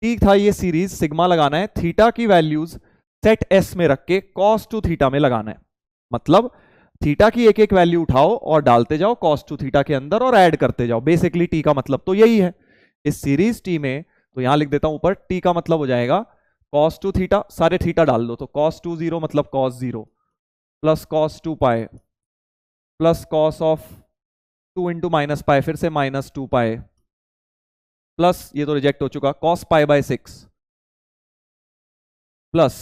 टी था ये सीरीज, सिग्मा लगाना है, थीटा की वैल्यूज सेट एस में रख के कॉस टू थीटा में लगाना है। मतलब थीटा की एक एक वैल्यू उठाओ और डालते जाओ कॉस टू थीटा के अंदर और ऐड करते जाओ। बेसिकली टी का मतलब तो यही है इस सीरीज टी में। तो यहां लिख देता हूं ऊपर, टी का मतलब हो जाएगा कॉस टू थीटा, सारे थीटा डाल दो। तो कॉस टू 0 मतलब cos 0 plus cos 2 pi plus cos of 2 into minus पाए, फिर से माइनस 2 पाए, प्लस ये तो रिजेक्ट हो चुका cos pi by 6 plus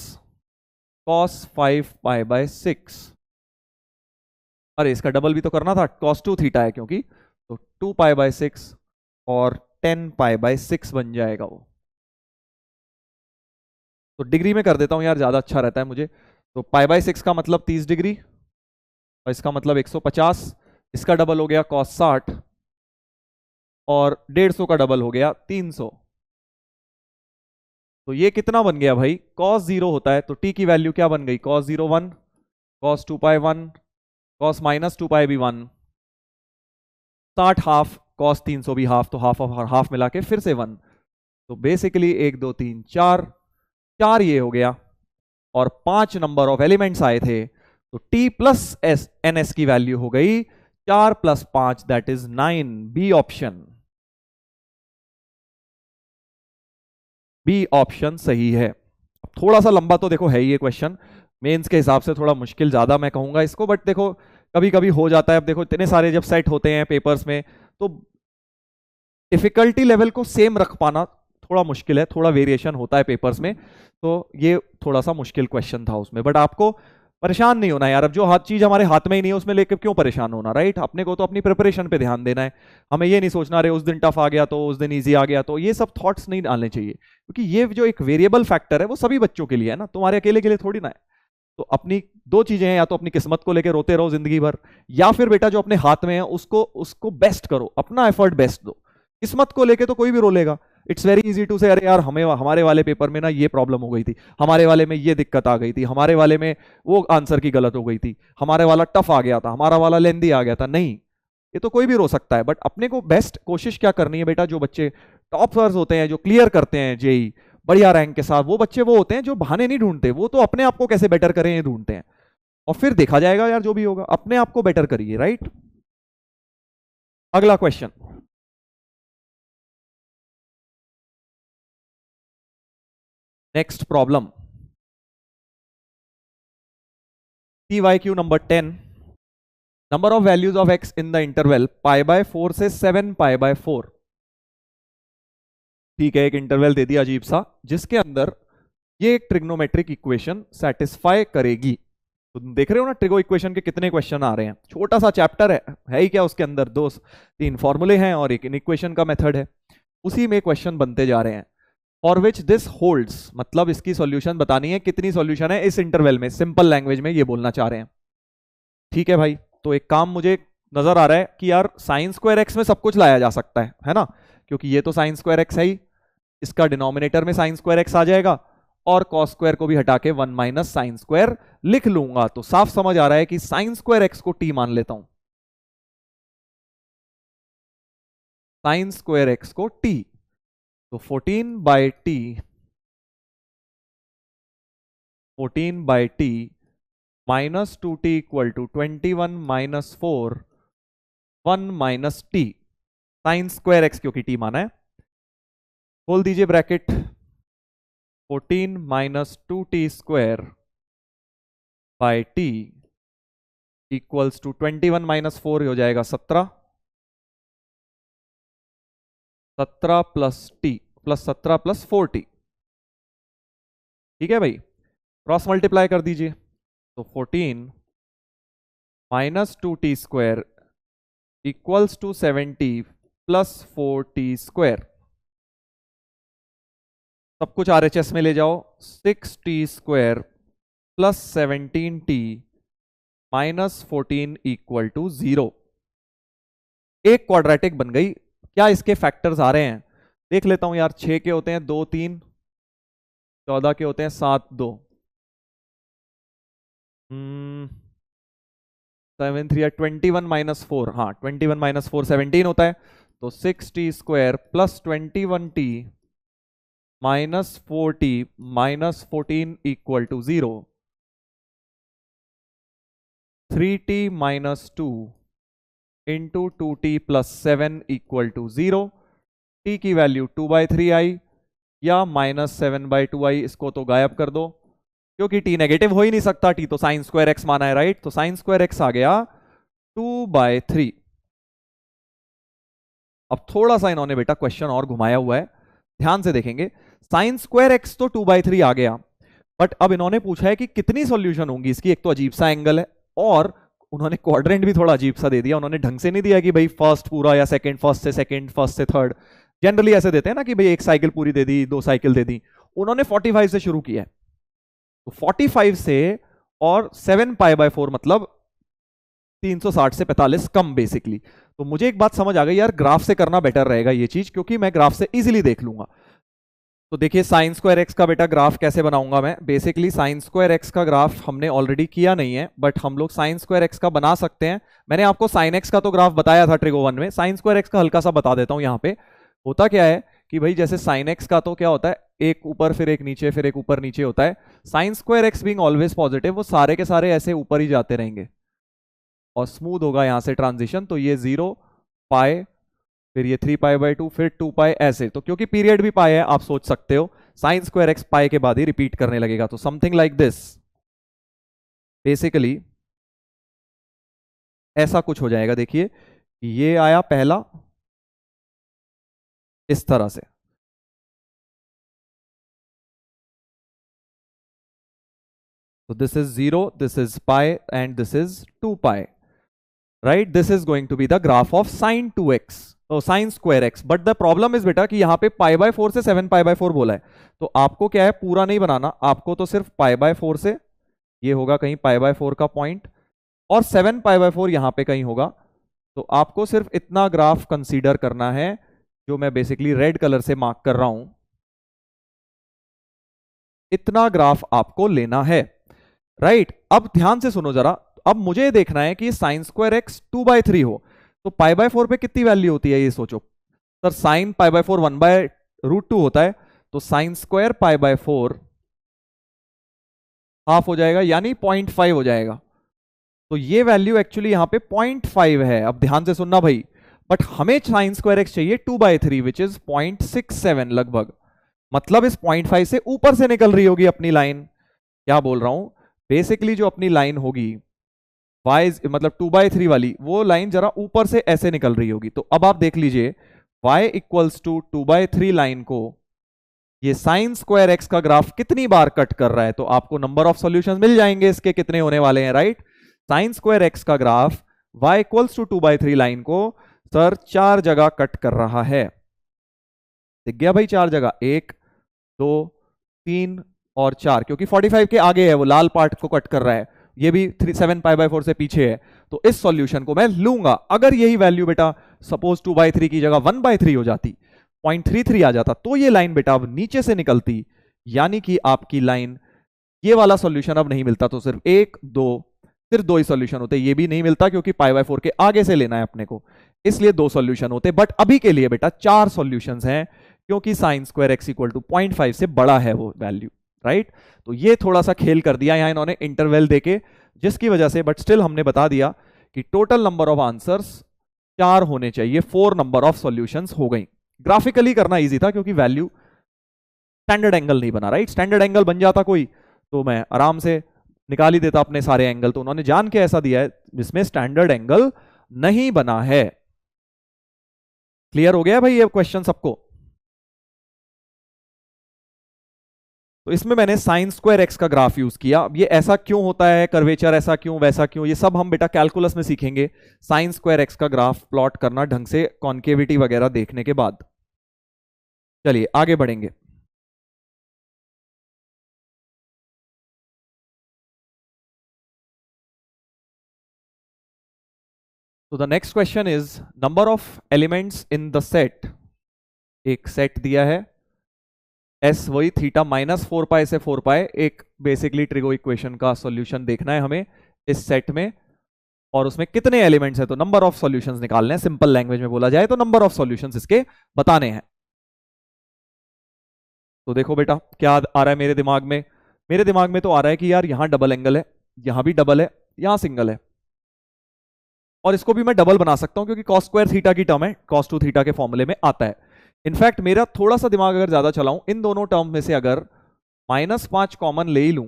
cos 5 pi by 6। अरे इसका डबल भी तो करना था, कॉस 2 थीटा है क्योंकि, तो 2 पाई बाय 6 और 10 पाई बाय 6 बन जाएगा वो। तो डिग्री में कर देता हूं यार, ज्यादा अच्छा रहता है मुझे। तो पाई बाय 6 का मतलब 30 डिग्री और इसका मतलब 150, इसका डबल हो गया कॉस 60 और 150 का डबल हो गया 300। तो ये कितना बन गया भाई? कॉस 0 होता है तो टी की वैल्यू क्या बन गई? कॉस 0 1, कॉस 2 पाई 1, कॉस माइनस 2 पाई भी 1, 60 हाफ, कॉस 300 भी हाफ, तो हाफ ऑफ हाफ मिला के फिर से 1। तो बेसिकली 1 2 3 4, 4 ये हो गया और 5 नंबर ऑफ एलिमेंट्स आए थे, तो T plus S N S की वैल्यू हो गई 4 + 5 that is 9। B option, B option सही है। थोड़ा सा लंबा तो देखो है ही ये क्वेश्चन, मेंस के हिसाब से थोड़ा मुश्किल ज्यादा मैं कहूंगा इसको, बट देखो कभी कभी हो जाता है। अब देखो इतने सारे जब सेट होते हैं पेपर्स में तो डिफिकल्टी लेवल को सेम रख पाना थोड़ा मुश्किल है, थोड़ा वेरिएशन होता है पेपर्स में, तो ये थोड़ा सा मुश्किल क्वेश्चन था उसमें। बट आपको परेशान नहीं होना यार, अब जो चीज हमारे हाथ में ही नहीं है उसमें लेकर क्यों परेशान होना, राइट। अपने को तो अपनी प्रिपरेशन पे ध्यान देना है, हमें ये नहीं सोचना रहे उस दिन टफ आ गया तो उस दिन इजी आ गया, तो ये सब थॉट्स नहीं डालने चाहिए, क्योंकि ये जो एक वेरिएबल फैक्टर है वो सभी बच्चों के लिए है ना, तुम्हारे अकेले के लिए थोड़ी ना है। तो अपनी दो चीजें हैं, या तो अपनी किस्मत को लेकर रोते रहो जिंदगी भर, या फिर बेटा जो अपने हाथ में है उसको बेस्ट करो, अपना एफर्ट बेस्ट दो। किस्मत को लेके तो कोई भी रोलेगा। इट्स वेरी इजी टू से अरे यार हमें हमारे वाले पेपर में ना ये प्रॉब्लम हो गई थी, हमारे वाले में ये दिक्कत आ गई थी, हमारे वाले में वो आंसर की गलत हो गई थी, हमारे वाला टफ आ गया था, हमारा वाला लेंदी आ गया था। नहीं, ये तो कोई भी रो सकता है, बट अपने को बेस्ट कोशिश क्या करनी है बेटा, जो बच्चे टॉपर्स होते हैं, जो क्लियर करते हैं जेई बढ़िया रैंक के साथ, वो बच्चे वो होते हैं जो बहाने नहीं ढूंढते, वो तो अपने आप को कैसे बेटर करें ये ढूंढते हैं, और फिर देखा जाएगा यार जो भी होगा, अपने आप को बेटर करिए, राइट। अगला question, next problem, CYQ number 10, number of values of x in the interval π/4 से 7π/4। ठीक है, एक इंटरवल दे दिया अजीब सा, जिसके अंदर ये एक ट्रिग्नोमेट्रिक इक्वेशन सेटिस्फाई करेगी। तो देख रहे हो ना ट्रिगो इक्वेशन के कितने क्वेश्चन आ रहे हैं, छोटा सा चैप्टर है ही क्या, उसके अंदर 2-3 फॉर्मूले हैं और एक इक्वेशन का मेथड है, उसी में क्वेश्चन बनते जा रहे हैं। फॉर विच दिस होल्ड्स, मतलब इसकी सॉल्यूशन बतानी है, कितनी सॉल्यूशन है इस इंटरवल में, सिंपल लैंग्वेज में ये बोलना चाह रहे हैं। ठीक है भाई, तो एक काम मुझे नजर आ रहा है कि यार साइन स्क्वायर एक्स में सब कुछ लाया जा सकता है ना, क्योंकि ये तो साइन स्क्वायर एक्स है ही, इसका डिनोमिनेटर में साइन स्क्वायर एक्स आ जाएगा, और कॉस स्क्वायर को भी हटा के 1 माइनस साइन स्क्वायर लिख लूंगा। तो साफ समझ आ रहा है कि साइन स्क्वायर एक्स को टी मान लेता हूं, साइन स्क्वायर एक्स को टी, तो 14/t, 14/t minus 2t equal to 21 minus 4 1 minus T, sine square X क्योंकि टी माना है, खोल दीजिए bracket, 14 minus 2t square by T equals to 21 minus 4 हो जाएगा 17, 17 plus T plus 17 plus 4t। ठीक है भाई, क्रॉस मल्टीप्लाई कर दीजिए, तो 14 minus 2t square equals to 70 plus 4t square, सब कुछ RHS में ले जाओ, 6t square plus 17t minus 14 equal to 0। एक क्वाड्रेटिक बन गई। क्या इसके फैक्टर्स आ रहे हैं, देख लेता हूं यार, 6 के होते हैं 2 3, 14 के होते हैं 7 2, 7 3 21 माइनस 4, हाँ 21 माइनस 4 17 होता है, तो 6t square plus 21t minus 4t minus 14 equal to 0, 3t minus 2 into 2t plus 7 equal to 0, t की वैल्यू 2/3 आई या माइनस 7/2 आई, इसको तो गायब कर दो क्योंकि t नेगेटिव हो ही नहीं सकता, t तो साइन स्क्वायर एक्स माना है, राइट। तो साइन स्क्वायर एक्स आ गया 2/3। अब थोड़ा सा इन्होंने बेटा क्वेश्चन और घुमाया हुआ है, ध्यान से देखेंगे, साइन स्क्वायर एक्स तो 2/3 आ गया, बट अब इन्होंने पूछा है कि कितनी सॉल्यूशन होंगी इसकी। एक तो अजीब सा एंगल है, और उन्होंने क्वाड्रेंट भी थोड़ा अजीब सा दे दिया, उन्होंने ढंग से नहीं दिया कि भाई फर्स्ट पूरा या सेकंड, फर्स्ट से सेकंड, फर्स्ट से थर्ड, जनरली ऐसे देते हैं ना कि भाई एक साइकिल पूरी दे दी, 2 साइकिल दे दी, उन्होंने 45 से शुरू किया है, तो 45 से और 7π/4 मतलब 360 से 45 कम बेसिकली। तो मुझे एक बात समझ आ गई यार, ग्राफ से करना बेटर रहेगा ये चीज, क्योंकि मैं ग्राफ से इजीली देख लूंगा। तो देखिए साइन स्क्वायर एक्स का बेटा ग्राफ कैसे बनाऊंगा मैं, बेसिकली साइन स्क्वायर एक्स का ग्राफ हमने ऑलरेडी किया नहीं है, बट हम लोग साइन स्क्वायर एक्स का बना सकते हैं। मैंने आपको साइन एक्स का तो ग्राफ बताया था ट्रिगो 1 में, साइन स्क्वायर एक्स का हल्का सा बता देता हूं। यहाँ पे होता क्या है कि भाई जैसे साइन एक्स का तो क्या होता है, एक ऊपर फिर एक नीचे फिर एक ऊपर नीचे होता है, sign square x being always positive वो सारे के सारे ऐसे ऊपर ही जाते रहेंगे और स्मूथ होगा यहां से ट्रांजिशन। तो ये 0 पाई, फिर ये 3 पाई/2, फिर 2 पाई, ऐसे। तो क्योंकि पीरियड भी पाई है आप सोच सकते हो साइन स्क्वायर एक्स पाई के बाद ही रिपीट करने लगेगा। तो समथिंग लाइक दिस, बेसिकली ऐसा कुछ हो जाएगा। देखिए ये आया पहला इस तरह से, तो this is 0, this is pi and this is 2 pi, right. This is going to be the graph of sine 2x, तो sine square X. But the problem is बेटा कि यहाँ पे पाई/4 से 7 पाई/4 बोला है, तो आपको क्या है पूरा नहीं बनाना, आपको तो सिर्फ पाई/4 से, ये होगा कहीं पाई/4 का पॉइंट, और 7 पाई/4 यहां पे कहीं होगा। तो आपको सिर्फ इतना ग्राफ कंसीडर करना है जो मैं बेसिकली रेड कलर से मार्क कर रहा हूं, इतना ग्राफ आपको लेना है, राइट। अब ध्यान से सुनो जरा, अब मुझे देखना है कि साइन स्क्वायर एक्स 2/3 हो, तो पाई/4 पे कितनी वैल्यू होती है ये सोचो। सर साइन पाई/4 1/√2 होता है, तो साइन स्क्वायर पाई/4 हाफ हो जाएगा यानी 0.5 हो जाएगा। तो ये वैल्यू एक्चुअली यहां पे 0.5 है। अब ध्यान से सुनना भाई, बट हमें साइन स्क्वायर एक्स चाहिए 2/3 विच इज 0.67 लगभग, मतलब इस 0.5 से ऊपर से निकल रही होगी अपनी लाइन। क्या बोल रहा हूं, बेसिकली जो अपनी लाइन होगी y मतलब 2/3 वाली, वो लाइन जरा ऊपर से ऐसे निकल रही होगी। तो अब आप देख लीजिए y इक्वल्स टू 2/3 लाइन को ये साइन स्क्वायर एक्स का ग्राफ कितनी बार कट कर रहा है, तो आपको नंबर ऑफ सॉल्यूशंस मिल जाएंगे इसके कितने होने वाले हैं, राइट। साइन स्क्वायर एक्स का graph y equals to 2/3 line को सर 4 जगह कट कर रहा है। दिख गया भाई 4 जगह, 1 2 3 और 4, क्योंकि 45 के आगे है वो लाल पार्ट को कट कर रहा है, ये भी 7 पाई/4 से पीछे है। तो इस सॉल्यूशन को मैं लूंगा। अगर यही वैल्यू बेटा सपोज 2/3 की जगह 1/3 हो जाती, 0.33 आ जाता, तो ये लाइन बेटा अब नीचे से निकलती, यानी कि आपकी लाइन, ये वाला सॉल्यूशन अब नहीं मिलता, तो सिर्फ 1 2 सिर्फ 2 ही सॉल्यूशन होते। ये भी नहीं मिलता क्योंकि पाई/4 के आगे से लेना है अपने को, इसलिए 2 सॉल्यूशन होते। बट अभी के लिए बेटा 4 सॉल्यूशंस हैं, क्योंकि sine square x equal to 0.5 से बड़ा है वो वैल्यू, राइट। तो ये थोड़ा सा खेल कर दिया यहां इन्होंने इंटरवल देके, जिसकी वजह से, बट स्टिल हमने बता दिया कि टोटल नंबर ऑफ आंसर्स 4 होने चाहिए, 4 नंबर ऑफ सॉल्यूशंस हो गई। ग्राफिकली करना इजी था क्योंकि वैल्यू स्टैंडर्ड एंगल नहीं बना, राइट। स्टैंडर्ड एंगल बन जाता कोई तो मैं आराम से निकाल ही देता अपने सारे एंगल, तो उन्होंने जान के ऐसा दिया है जिसमें स्टैंडर्ड एंगल नहीं बना है। क्लियर हो गया भाई ये क्वेश्चन सबको। तो इसमें मैंने साइन स्क्वायर एक्स का ग्राफ यूज किया। अब ये ऐसा क्यों होता है, कर्वेचर ऐसा क्यों वैसा क्यों, ये सब हम बेटा कैलकुलस में सीखेंगे, साइन स्क्वायर एक्स का ग्राफ प्लॉट करना ढंग से कॉन्केविटी वगैरह देखने के बाद। चलिए आगे बढ़ेंगे। तो the next question is number of elements in the set. एक सेट दिया है एस, वही थीटा -4 पाई से 4 पाई, एक बेसिकली ट्रिगो इक्वेशन का सॉल्यूशन देखना है हमें इस सेट में, और उसमें कितने एलिमेंट्स है, तो नंबर ऑफ सॉल्यूशंस निकालने हैं। सिंपल लैंग्वेज में बोला जाए तो नंबर ऑफ सॉल्यूशंस इसके बताने हैं। तो देखो बेटा क्या आ रहा है मेरे दिमाग में, मेरे दिमाग में तो आ रहा है कि यार यहां डबल एंगल है, यहां भी डबल है, यहां सिंगल है, और इसको भी मैं डबल बना सकता हूं क्योंकि cos स्क्वायर थीटा की टर्म है, cos 2 थीटा के फॉर्मूले में आता है। इनफैक्ट मेरा थोड़ा सा दिमाग अगर ज्यादा चलाऊं, इन दोनों टर्म में से अगर -5 कॉमन ले ही लूं,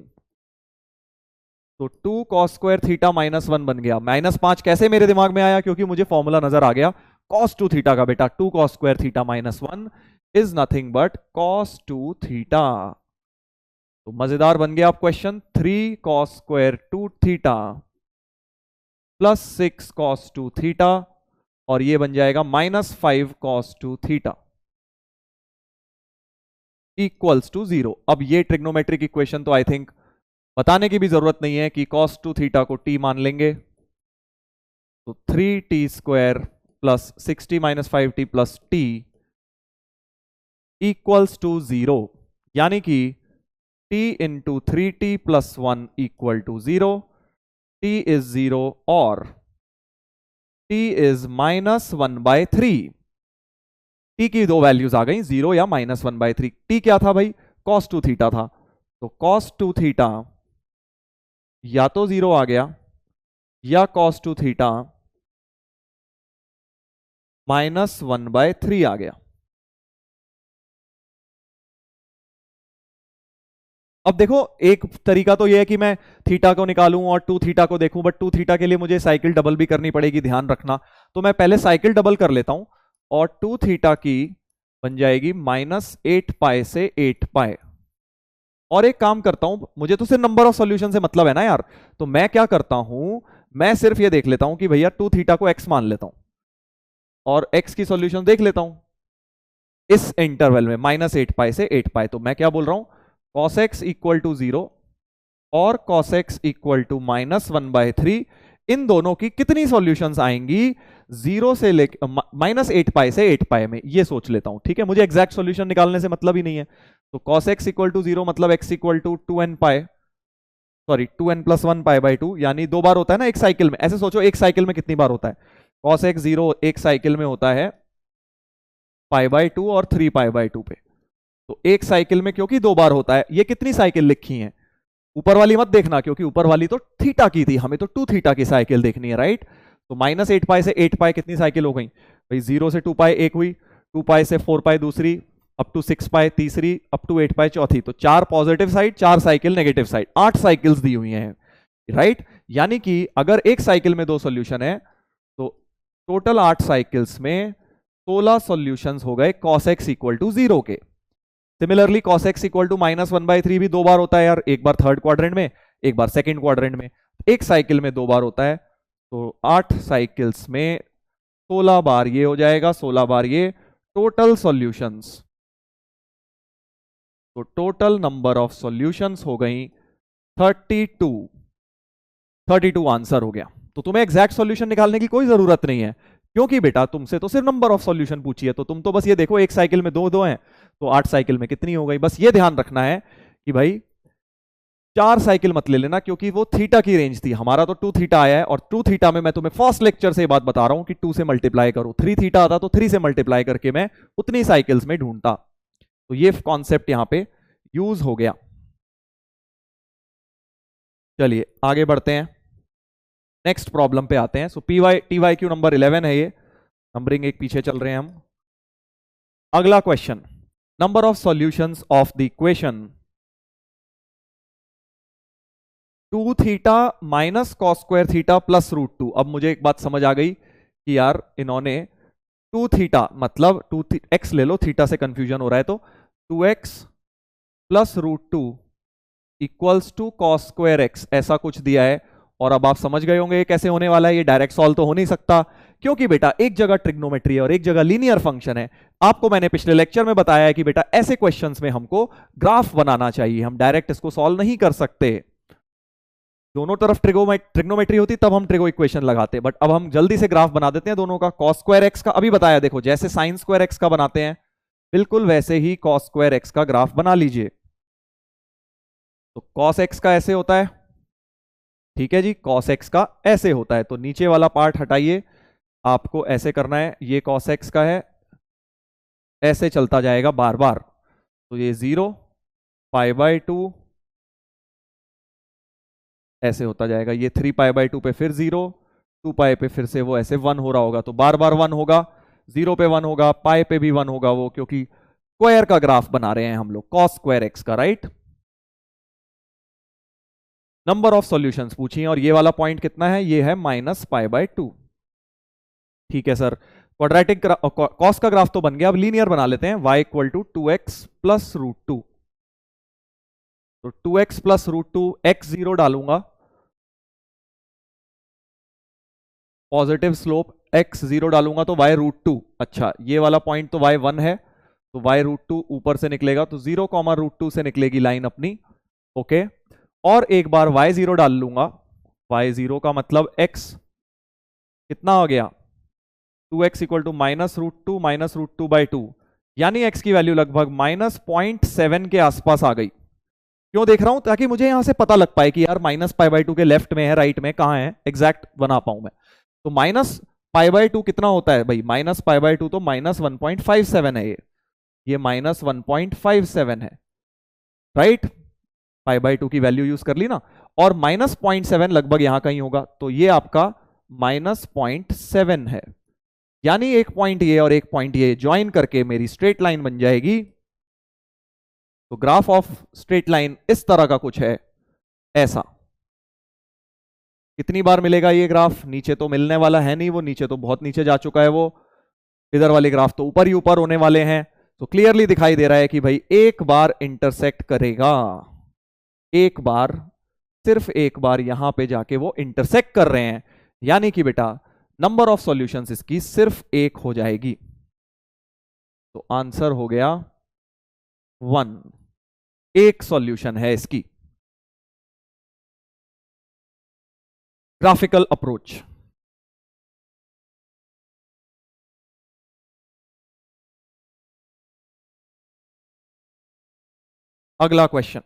तो 2 cos स्क्वायर थीटा -1 बन गया। -5 कैसे मेरे दिमाग में आया, क्योंकि मुझे फॉर्मूला नजर आ गया cos 2 थीटा का बेटा, 2 cos square theta -1 is nothing but cos 2 theta. तो मजेदार बन गया अब question, 3 cos square 2 theta plus 6 cos 2 theta, और ये बन जाएगा -5 cos 2 थीटा इक्वल्स टू 0। अब ये ट्रिग्नोमेट्रिक इक्वेशन तो आई थिंक बताने की भी जरूरत नहीं है कि cos 2 थीटा को t मान लेंगे, तो 3t square plus 6t - 5t plus t equals to 0, यानी कि t into 3t plus 1 equal to 0, t is 0 और t इज -1/3। टी की दो वैल्यूज आ गई, 0 या -1/3। टी क्या था भाई? cos 2 थीटा था, तो cos 2 थीटा या तो 0 आ गया या cos 2 थीटा -1/3 आ गया। अब देखो, एक तरीका तो यह है कि मैं थीटा को निकालूं और 2 थीटा को देखूं, बट 2 थीटा के लिए मुझे साइकिल डबल भी करनी पड़ेगी, ध्यान रखना। तो मैं पहले साइकिल डबल कर लेता हूं, और 2 थीटा की बन जाएगी -8 पाई से 8 पाई। और एक काम करता हूं, मुझे तो सिर्फ नंबर ऑफ सॉल्यूशन से मतलब है ना यार, तो मैं क्या करता हूं, मैं सिर्फ ये देख लेता हूं कि भैया 2 थीटा को x मान लेता हूं और x की सॉल्यूशन देख लेता हूं इस इंटरवल में -8 पाई से 8 पाई। तो मैं क्या बोल रहा हूं, cos x इक्वल टू 0 और cos x इक्वल टू -1/3, इन दोनों की कितनी सॉल्यूशंस आएंगी 0 से लेकर -8 पाई से 8 पाई में, ये सोच लेता हूं। ठीक है, मुझे एग्जैक्ट सॉल्यूशन निकालने से मतलब ही नहीं है। तो cos x इक्वल टू 0 मतलब x equal to 2n pi, sorry 2n + 1 पाई/2, यानी 2 बार होता है ना एक साइकिल में। ऐसे सोचो, एक साइकिल में कितनी बार होता है? cos x 0 एक साइकिल में होता है π/2 और 3π/2 पे। तो एक साइकिल में क्योंकि 2 बार होता है, ये कितनी साइकिल लिखी है? ऊपर वाली मत देखना, क्योंकि ऊपर वाली तो थीटा की थी, हमें तो 2 थीटा की साइकिल देखनी है, राइट? तो -8 पाई से 8 पाई कितनी साइकिल हो गई भाई? 0 से 2 पाई एक हुई, 2 पाई से 4 पाई दूसरी, अप टू 6 पाई तीसरी, अप टू 8 पाई चौथी। तो 4 positive side, 4 cycle negative side, 8 cycles दी हुई हैं, राइट? यानी कि अगर एक साइकिल में 2 सॉल्यूशन है, तो टोटल 8 साइकिल्स में 16 सॉल्यूशंस हो गए cos x इक्वल टू 0 के। Similarly cos x equal to -1/3 भी 2 बार होता है यार, एक बार थर्ड क्वाड्रेंट में, एक बार सेकंड क्वाड्रेंट में। एक साइकिल में 2 बार होता है, तो 8 साइकिल्स में 16 बार ये हो जाएगा, 16 बार ये। टोटल सॉल्यूशंस, तो टोटल नंबर ऑफ सॉल्यूशंस हो गई 32। 32 आंसर हो गया। तो तुम्हें एग्जैक्ट सॉल्यूशन निकालने की कोई जरूरत नहीं है, क्योंकि बेटा तुमसे तो सिर्फ नंबर ऑफ सॉल्यूशन पूछी है, तो तुम तो बस ये देखो, एक साइकिल में 2 हैं, तो 8 साइकिल में कितनी हो गई। बस ये ध्यान रखना है कि भाई 4 साइकिल मत ले लेना, क्योंकि वो थीटा की रेंज थी, हमारा तो 2 थीटा आया है, और 2 थीटा में मैं तुम्हें फर्स्ट लेक्चर से बात बता रहा हूं कि 2 से मल्टीप्लाई करो। 3 थीटा आता तो 3 से मल्टीप्लाई करके मैं उतनी साइकिल्स में ढूंढता। तो ये कॉन्सेप्ट यहां पे यूज हो गया। चलिए आगे बढ़ते हैं, नेक्स्ट प्रॉब्लम पे आते हैं। सो TYQ नंबर 11 है, ये नंबरिंग एक पीछे चल रहे हैं हम। अगला question, number of solutions of the equation 2 theta minus cos square theta plus √2। अब मुझे एक बात समझ आ गई कि यार इन्होंने 2 थीटा मतलब 2x ले लो, थीटा से कंफ्यूजन हो रहा है, तो 2x plus √2 equals to cos square x, ऐसा कुछ दिया है। और अब आप समझ गए होंगे ये कैसे होने वाला है, ये डायरेक्ट सॉल्व तो हो नहीं सकता, क्योंकि बेटा एक जगह ट्रिग्नोमेट्री है और एक जगह लीनियर फंक्शन है। आपको मैंने पिछले लेक्चर में बताया है कि बेटा ऐसे क्वेश्चंस में हमको ग्राफ बनाना चाहिए, हम डायरेक्ट इसको सॉल्व नहीं कर सकते। दोनों तरफ ट्रिग्नोमेट्री होती तब हम ट्रिगो इक्वेशन लगाते, बट अब हम जल्दी से ग्राफ बना देते हैं दोनों का। cos स्क्वायर x का अभी बताया, देखो जैसे sin स्क्वायर x का बनाते हैं, बिल्कुल वैसे ही cos स्क्वायर x का ग्राफ बना लीजिए। तो cos x का ऐसे होता है, ठीक है जी, cos x का ऐसे होता है, तो नीचे वाला पार्ट हटाइए, आपको ऐसे करना है, ये cos x का है, ऐसे चलता जाएगा बार बार, तो ये 0 π/2 ऐसे होता जाएगा, ये 3π/2 पे फिर 0, 2 पाई पे फिर से वो ऐसे 1 हो रहा होगा, तो बार बार 1 होगा, 0 पे 1 होगा, पाई पे भी 1 होगा, वो क्योंकि स्क्वायर का ग्राफ बना रहे हैं हम लोग, cos स्क्वायर x का, राइट? नंबर ऑफ सॉल्यूशंस पूछिए, और ये वाला पॉइंट कितना है, ये है -π/2। ठीक है सर, क्वाड्रेटिक कॉस का ग्राफ तो बन गया, अब लीनियर बना लेते हैं, y equal to 2x plus √2। तो 2x प्लस √2, x 0 डालूंगा, पॉजिटिव स्लोप, x 0 डालूंगा तो y √2। अच्छा, ये वाला पॉइंट तो y 1 है, तो y √2 ऊपर से निकलेगा, तो 0, √2 से निकलेगी लाइन अपनी, ओके। और एक बार y 0 डाल लूंगा, y 0 का मतलब x कितना हो गया, 2x इक्वल टू -√2 यानी x की वैल्यू लगभग -0.7 के आसपास आ गई। क्यों देख रहा हूं, ताकि मुझे यहां से पता लग पाए कि यार -π/2 के लेफ्ट में है, राइट में कहां है, एग्जैक्ट बना पाऊं मैं। तो पाई/2 कितना होता है भाई, -पाई/2 तो -1.57 है ये -1.57 है, राइट। पाई/2 की वैल्यू यूज कर ली ना, और -0.7 लगभग यहां कहीं होगा, तो ये आपका -0.7 है। यानी एक पॉइंट ये और एक पॉइंट ये ज्वाइन करके मेरी स्ट्रेट लाइन बन जाएगी। तो ग्राफ ऑफ स्ट्रेट लाइन इस तरह का कुछ है, ऐसा। कितनी बार मिलेगा ये ग्राफ, नीचे तो मिलने वाला है नहीं, वो नीचे तो बहुत नीचे जा चुका है वो, इधर वाले ग्राफ तो ऊपर ही ऊपर होने वाले हैं। तो क्लियरली दिखाई दे रहा है कि भाई एक बार इंटरसेक्ट करेगा, एक बार, सिर्फ एक बार यहां पे जाके वो इंटरसेक्ट कर रहे हैं, यानी कि बेटा नंबर ऑफ सॉल्यूशंस इसकी सिर्फ एक हो जाएगी। तो आंसर हो गया 1, एक सॉल्यूशन है इसकी। Graphical approach. अगला क्वेश्चन,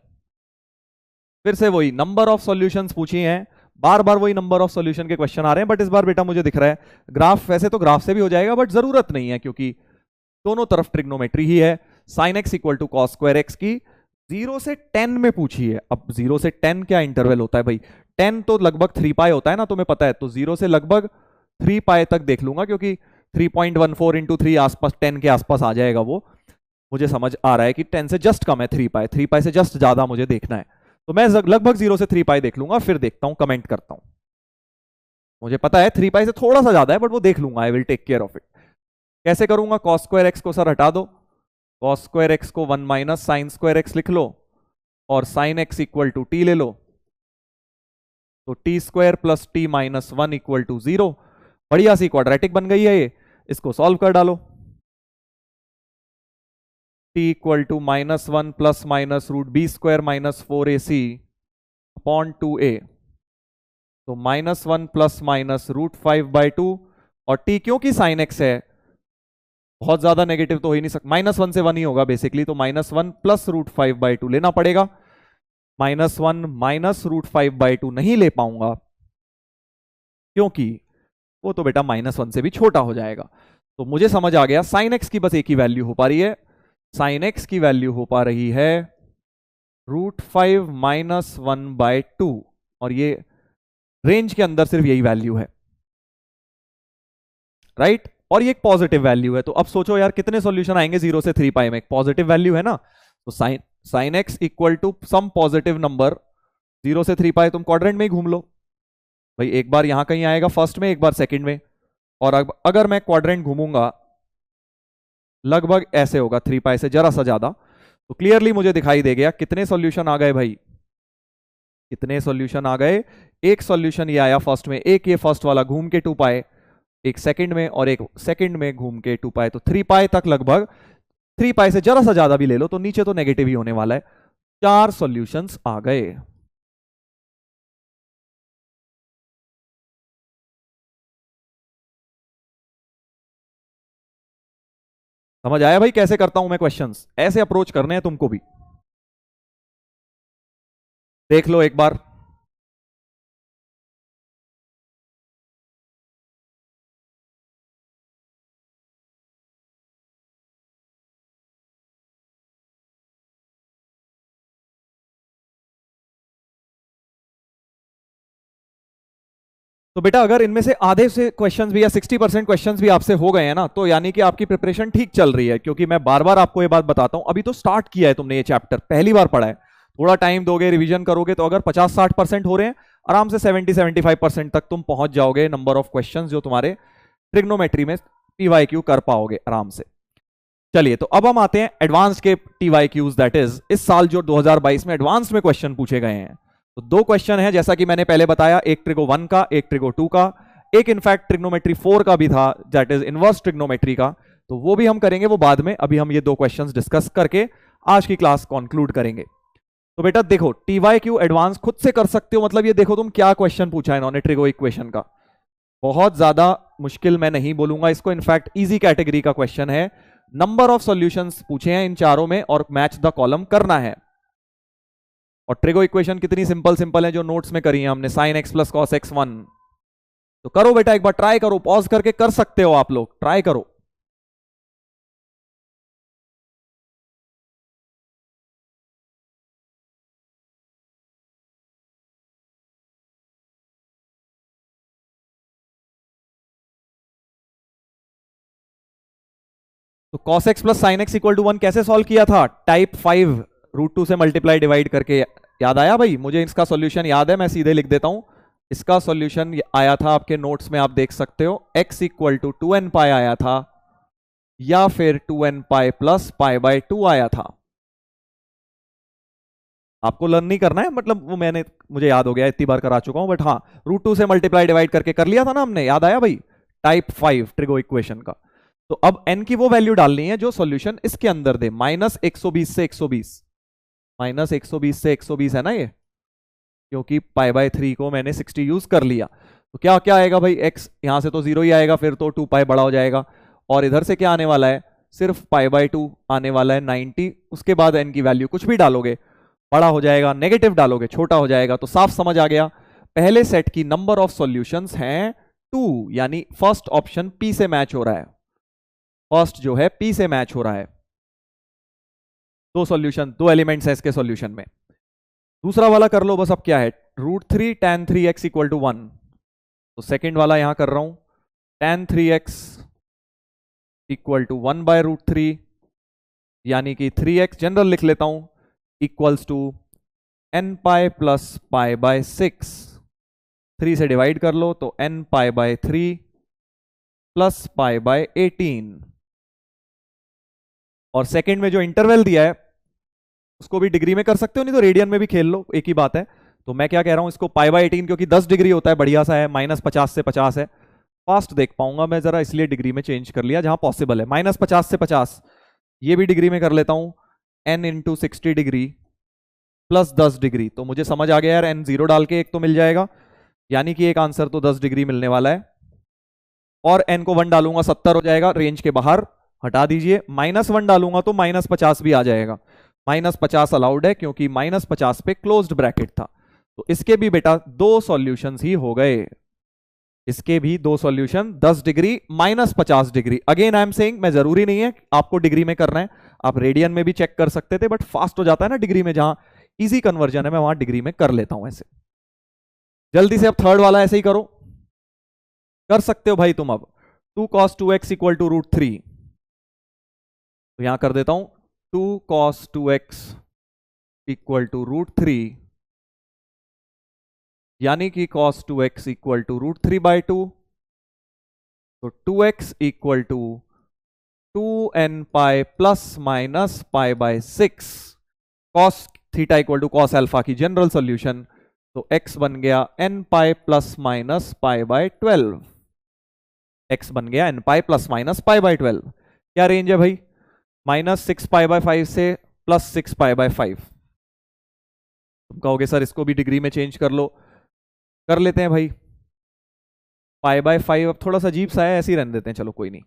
फिर से वही नंबर ऑफ सॉल्यूशंस पूछी हैं, बार बार वही नंबर ऑफ सॉल्यूशन के क्वेश्चन आ रहे हैं, बट इस बार बेटा मुझे दिख रहा है ग्राफ, वैसे तो ग्राफ से भी हो जाएगा बट जरूरत नहीं है क्योंकि दोनों तरफ ट्रिग्नोमेट्री ही है। Sine x equal to cos square x की 0 से 10 में पूछी है। अब 0 से 10 क्या इंटरवल होता है भाई, 10 तो लगभग 3 पाई होता है ना, तुम्हें पता है, तो 0 से लगभग 3 पाई तक देख लूंगा क्योंकि 3.14 इंटू 3 आसपास 10 के आसपास आ जाएगा वो, मुझे समझ आ रहा है कि 10 से जस्ट कम है 3 पाई, 3 पाई से जस्ट ज्यादा मुझे देखना है, तो मैं लगभग 0 से 3 पाई देख लूंगा, फिर देखता हूं, कमेंट करता हूं। मुझे पता है 3 पाई से थोड़ा सा ज्यादा है बट वो देख लूंगा, I will take care of it. कैसे करूंगा, कॉस स्क्वायर एक्स को सर हटा दो, कॉस स्क्वायर एक्स को 1 माइनस साइन स्क्वायर एक्स लिख लो, और sine x equal to T ले लो, तो T square plus T minus 1 equal to 0। बढ़िया सी क्वाड्रेटिक बन गई है ये, इसको सॉल्व कर डालो। T equal to -1 plus minus root B square minus 4ac upon 2a, तो -1 प्लस माइनस √5/2, और t क्योंकि साइन एक्स है बहुत ज्यादा नेगेटिव तो हो ही नहीं सकता, -1 से 1 ही होगा बेसिकली, तो -1 प्लस √5/2 लेना पड़ेगा। -1 माइनस √5/2 नहीं ले पाऊंगा क्योंकि वो तो बेटा -1 से भी छोटा हो जाएगा। तो मुझे समझ आ गया साइन एक्स की बस एक ही वैल्यू हो पा रही है, साइन एक्स की वैल्यू हो पा रही है √5 माइनस 1/2, और ये रेंज के अंदर सिर्फ यही वैल्यू है, राइट। और ये एक पॉजिटिव वैल्यू है, तो अब सोचो यार कितने सॉल्यूशन आएंगे 0 से 3 पाई में, एक पॉजिटिव वैल्यू है ना, तो sine x equal to some positive number 0 से 3 पाई, तुम क्वाड्रेंट में ही घूम लो भाई, एक बार यहां कहीं आएगा फर्स्ट में, एक बार सेकंड में, और अगर मैं क्वाड्रेंट घूमूंगा लगभग ऐसे होगा 3 पाई से जरा सा ज्यादा। तो क्लियरली मुझे दिखाई दे गया कितने सॉल्यूशन आ गए भाई, कितने सॉल्यूशन आ गए, एक सॉल्यूशन ये आया फर्स्ट में, एक ये फर्स्ट वाला घूम के 2 पाए, एक सेकंड में, और एक सेकंड में घूम के 2 पाए, तो 3 पाए तक लगभग, 3 पाए से जरा सा ज्यादा भी ले लो तो नीचे तो नेगेटिव ही होने वाला है। 4 सॉल्यूशंस आ गए। समझ आया भाई कैसे करता हूं मैं क्वेश्चंस, ऐसे अप्रोच करने हैं तुमको भी, देख लो एक बार। तो बेटा अगर इनमें से आधे से क्वेश्चंस भी या 60% क्वेश्चंस भी आपसे हो गए हैं ना, तो यानी कि आपकी प्रिपरेशन ठीक चल रही है, क्योंकि मैं बार बार आपको ये बात बताता हूं, अभी तो स्टार्ट किया है तुमने, ये चैप्टर पहली बार पढ़ा है, थोड़ा टाइम दोगे, रिवीजन करोगे, तो अगर 50-60% हो रहे हैं, आराम से 70-75% तक तुम पहुंच जाओगे, नंबर ऑफ क्वेश्चंस जो तुम्हारे ट्रिग्नोमेट्री में पीवाईक्यू कर पाओगे आराम से। चलिए, तो अब हम आते हैं एडवांस के टीवाईक्यूज, दैट इज इस साल जो 2022 में एडवांस में क्वेश्चन पूछे गए हैं। तो 2 क्वेश्चन है जैसा कि मैंने पहले बताया, एक ट्रिगो 1 का, एक ट्रिगो 2 का, एक इनफैक्ट ट्रिग्नोमेट्री 4 का भी था, दैट इज इनवर्स ट्रिग्नोमेट्री का, तो वो भी हम करेंगे, वो बाद में, अभी हम ये 2 क्वेश्चंस डिस्कस करके आज की क्लास कंक्लूड करेंगे। तो बेटा देखो, टीवाईक्यू एडवांस खुद से कर सकते हो, मतलब ये देखो तुम क्या क्वेश्चन पूछा है इन्होंने ट्रिगो इक्वेशन का, बहुत ज्यादा मुश्किल मैं नहीं बोलूंगा इसको, इनफैक्ट इजी कैटेगरी का क्वेश्चन है, नंबर ऑफ सॉल्यूशंस पूछे हैं इन चारों में और मैच द कॉलम करना है। और ट्रिगो इक्वेशन कितनी सिंपल सिंपल है जो नोट्स में करी है हमने, sine x plus cos x 1, तो करो बेटा, एक बार ट्राई करो, पॉज करके कर सकते हो आप लोग, ट्राई करो। तो cos x plus sine x equal to 1 कैसे सॉल्व किया था? टाइप 5 √2 से मल्टीप्लाई डिवाइड करके। याद आया भाई? मुझे इसका सॉल्यूशन याद है, मैं सीधे लिख देता हूं। इसका सॉल्यूशन आया था आपके नोट्स में, आप देख सकते हो, x इक्वल टू 2n पाई आया था, या फिर 2n pi plus pi by 2 आया था। आपको लर्न नहीं करना है, मतलब वो मुझे याद हो गया, इतनी बार करा चुका हूं, बट हाँ, √2 से मल्टीप्लाई डिवाइड करके कर लिया था ना हमने, याद आया भाई? टाइप 5 ट्रिगो इक्वेशन का। तो अब n की वो वैल्यू डालनी है जो सॉल्यूशन इसके अंदर दे, माइनस 120 से 120, माइनस 120 से 120 है ना ये, क्योंकि पाई बाय 3 को मैंने 60 यूज कर लिया। तो क्या क्या आएगा भाई? x यहां से तो 0 ही आएगा, फिर तो 2 पाई बड़ा हो जाएगा, और इधर से क्या आने वाला है? सिर्फ पाई बाय 2 आने वाला है, 90। उसके बाद n की वैल्यू कुछ भी डालोगे बड़ा हो जाएगा, नेगेटिव डालोगे छोटा हो जाएगा। तो साफ समझ आ गया, पहले सेट की नंबर ऑफ सॉल्यूशंस हैं 2, यानी फर्स्ट ऑप्शन P से मैच हो रहा है, फर्स्ट जो है P से मैच हो रहा है। दो सॉल्यूशन, दो एलिमेंट्स है इसके सॉल्यूशन में। दूसरा वाला कर लो बस। अब क्या है? √3 tan 3x इक्वल टू 1। तो सेकेंड वाला यहां कर रहा हूं, tan 3x equal to 1 bye √3, यानी कि 3x जनरल लिख लेता हूं, equals to n pi plus pi by 6। 3 से डिवाइड कर लो तो n pi by 3 plus pi by 18। और सेकंड में जो इंटरवल दिया है उसको भी डिग्री में कर सकते हो, नहीं तो रेडियन में भी खेल लो, एक ही बात है। तो मैं क्या कह रहा हूं, इसको पाई बाय 18, क्योंकि 10 डिग्री होता है, बढ़िया सा है, माइनस 50 से 50 है, फास्ट देख पाऊंगा मैं जरा, इसलिए डिग्री में चेंज कर लिया जहां पॉसिबल है। माइनस 50 से 50 ये भी डिग्री में कर लेता हूं, n into 60 degree plus 10 degree. तो मुझे समझ आ गया यार, n 0 डाल के एक तो मिल जाएगा, यानी कि एक आंसर तो 10 डिग्री मिलने वाला है। और n को 1 डालूंगा 70 हो जाएगा, रेंज के बाहर, हटा दीजिए। माइनस 1 डालूंगा तो माइनस 50 भी आ जाएगा, माइनस 50 अलाउड है क्योंकि माइनस 50 पे क्लोज्ड ब्रैकेट था। तो इसके भी बेटा दो सॉल्यूशंस ही हो गए, इसके भी दो solution, 10 degree minus 50 degree. Again I am saying, मैं जरूरी नहीं है आपको डिग्री में करना है, आप रेडियन में भी चेक कर सकते थे, बट फास्ट हो जाता है ना डिग्री में, जहां इजी कन्वर्जन है मैं वहां डिग्री में कर लेता हूं ऐसे। जल्दी से अब थर्ड वाला ऐसे ही करो, कर सकते हो भाई तुम। अब 2 cos 2x इक्वल टू √3, तो यहां कर देता हूं 2 cos 2x इक्वल टू √3, यानी कि cos 2x equal to √3 bye 2। तो 2x equal to 2n pi plus minus pi by 6, cos theta equal to cos alpha की जनरल सॉल्यूशन। तो x बन गया n pi plus minus pi by 12, x बन गया n pi plus minus pi by 12। क्या range है भाई? Minus 6 pi by 5 से प्लस 6 पाई बाय 5। तुम कहोगे सर इसको भी डिग्री में चेंज कर लो, कर लेते हैं भाई। पाई बाय 5 अब थोड़ा सा अजीब सा है, ऐसे ही रहने देते हैं, चलो कोई नहीं,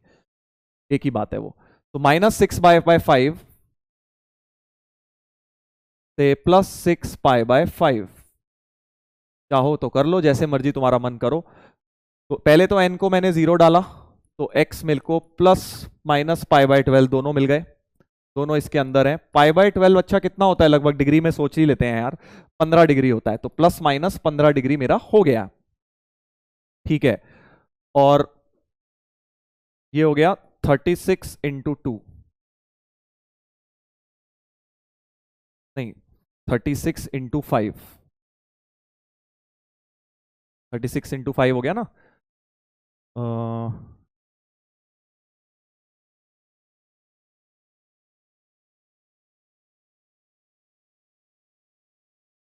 एक ही बात है वो। तो माइनस 6 पाई बाय 5 से प्लस 6 पाई बाय 5, चाहो तो कर लो, जैसे मर्जी तुम्हारा मन करो। तो पहले तो n को मैंने 0 डाला, तो x मिल को प्लस माइनस पाई बाय 12 दोनों मिल गए, दोनों इसके अंदर है। पाई बाय 12 अच्छा कितना होता है लगभग, डिग्री में सोच ही लेते हैं यार, 15 डिग्री होता है। तो प्लस माइनस 15 डिग्री मेरा हो गया, ठीक है। और ये हो गया 36 इंटू 2, नहीं 36 इंटू 5, 36 इंटू 5 हो गया ना।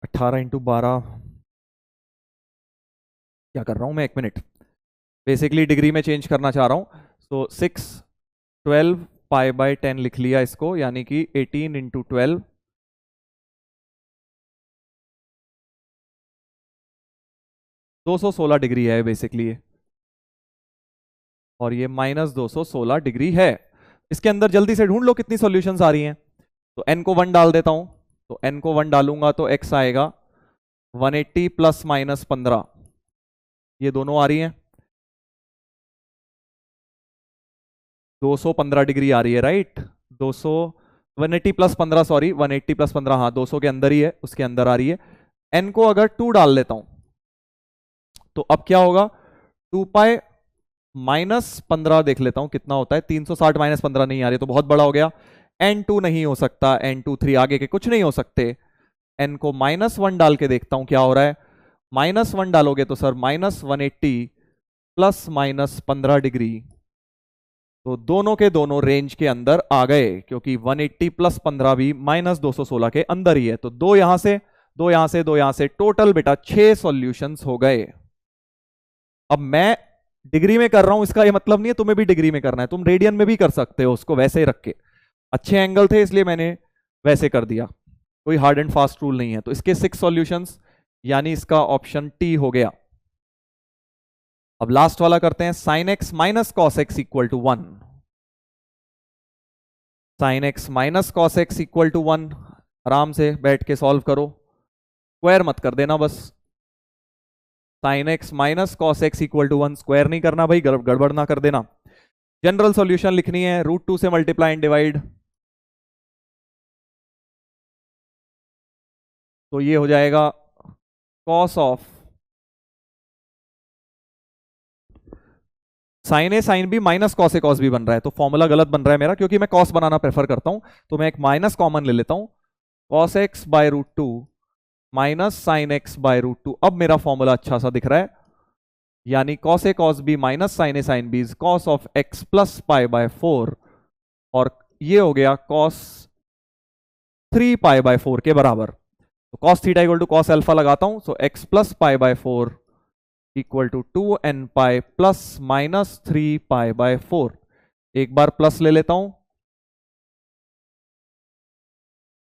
18 इंटू 12, क्या कर रहा हूं मैं, एक मिनट, बेसिकली डिग्री में चेंज करना चाह रहा हूं। सो 6 12 पाई बाय 10 लिख लिया इसको, यानी कि 18 इंटू 12, 216 डिग्री है बेसिकली, और ये माइनस 216 डिग्री है। इसके अंदर जल्दी से ढूंढ लो कितनी सॉल्यूशंस आ रही हैं। तो n को 1 डाल देता हूं, तो n को 1 डालूंगा तो x आएगा 180 प्लस माइनस 15, ये दोनों आ रही हैं। 215 डिग्री आ रही है, राइट। 200 180 प्लस 15, सॉरी 180 प्लस 15, हाँ 200 के अंदर ही है, उसके अंदर आ रही है। n को अगर 2 डाल लेता हूं तो अब क्या होगा, 2 पाई माइनस 15 देख लेता हूं कितना होता है, 360 माइनस 15 नहीं आ रही तो बहुत बड़ा हो गया। n2 नहीं हो सकता, n2 3 आगे के कुछ नहीं हो सकते। n को -1 डाल के देखता हूं क्या हो रहा है, -1 डालोगे तो सर -180 प्लस -15 डिग्री, तो दोनों के दोनों रेंज के अंदर आ गए, क्योंकि 180 प्लस 15 भी -216 के अंदर ही है। तो 2 यहां से, 2 यहां से, 2 यहां से, टोटल बेटा 6 सॉल्यूशंस हो गए। अब मैं डिग्री में कर रहा हूं, इसका ये मतलब नहीं है तुम्हें भी डिग्री में करना है, तुम रेडियन में भी कर सकते हो उसको वैसे ही रख के। अच्छे एंगल थे इसलिए मैंने वैसे कर दिया, कोई हार्ड एंड फास्ट रूल नहीं है। तो इसके 6 सॉल्यूशंस, यानी इसका ऑप्शन टी हो गया। अब लास्ट वाला करते हैं, sine x minus cos x equal to 1। Sine x minus cos x equal to 1, आराम से बैठ के सॉल्व करो, स्क्वायर मत कर देना बस। Sine x minus cos x equal to 1, square नहीं करना भाई, गड़बड़ ना कर देना। जनरल सॉल्यूशन लिखनी है, √2 से मल्टीप्लाई एंड डिवाइड, तो ये हो जाएगा cos of sine A sine B minus cos A cos B बन रहा है, तो फॉर्मूला गलत बन रहा है मेरा, क्योंकि मैं कॉस बनाना प्रेफर करता हूं, तो मैं एक माइनस कॉमन ले लेता हूं, cos x by √2 minus sine x by √2। अब मेरा फॉर्मूला अच्छा सा दिख रहा है, यानी cos A cos B minus sine A sine B is cos of x plus pi by 4, और ये हो गया कॉस 3 पाई बाय 4 के बराबर। तो cos theta equal to cos alpha लगाता हूं, so x plus pi by 4 equal to 2n pi plus -3 pi by 4। एक बार प्लस ले लेता हूं,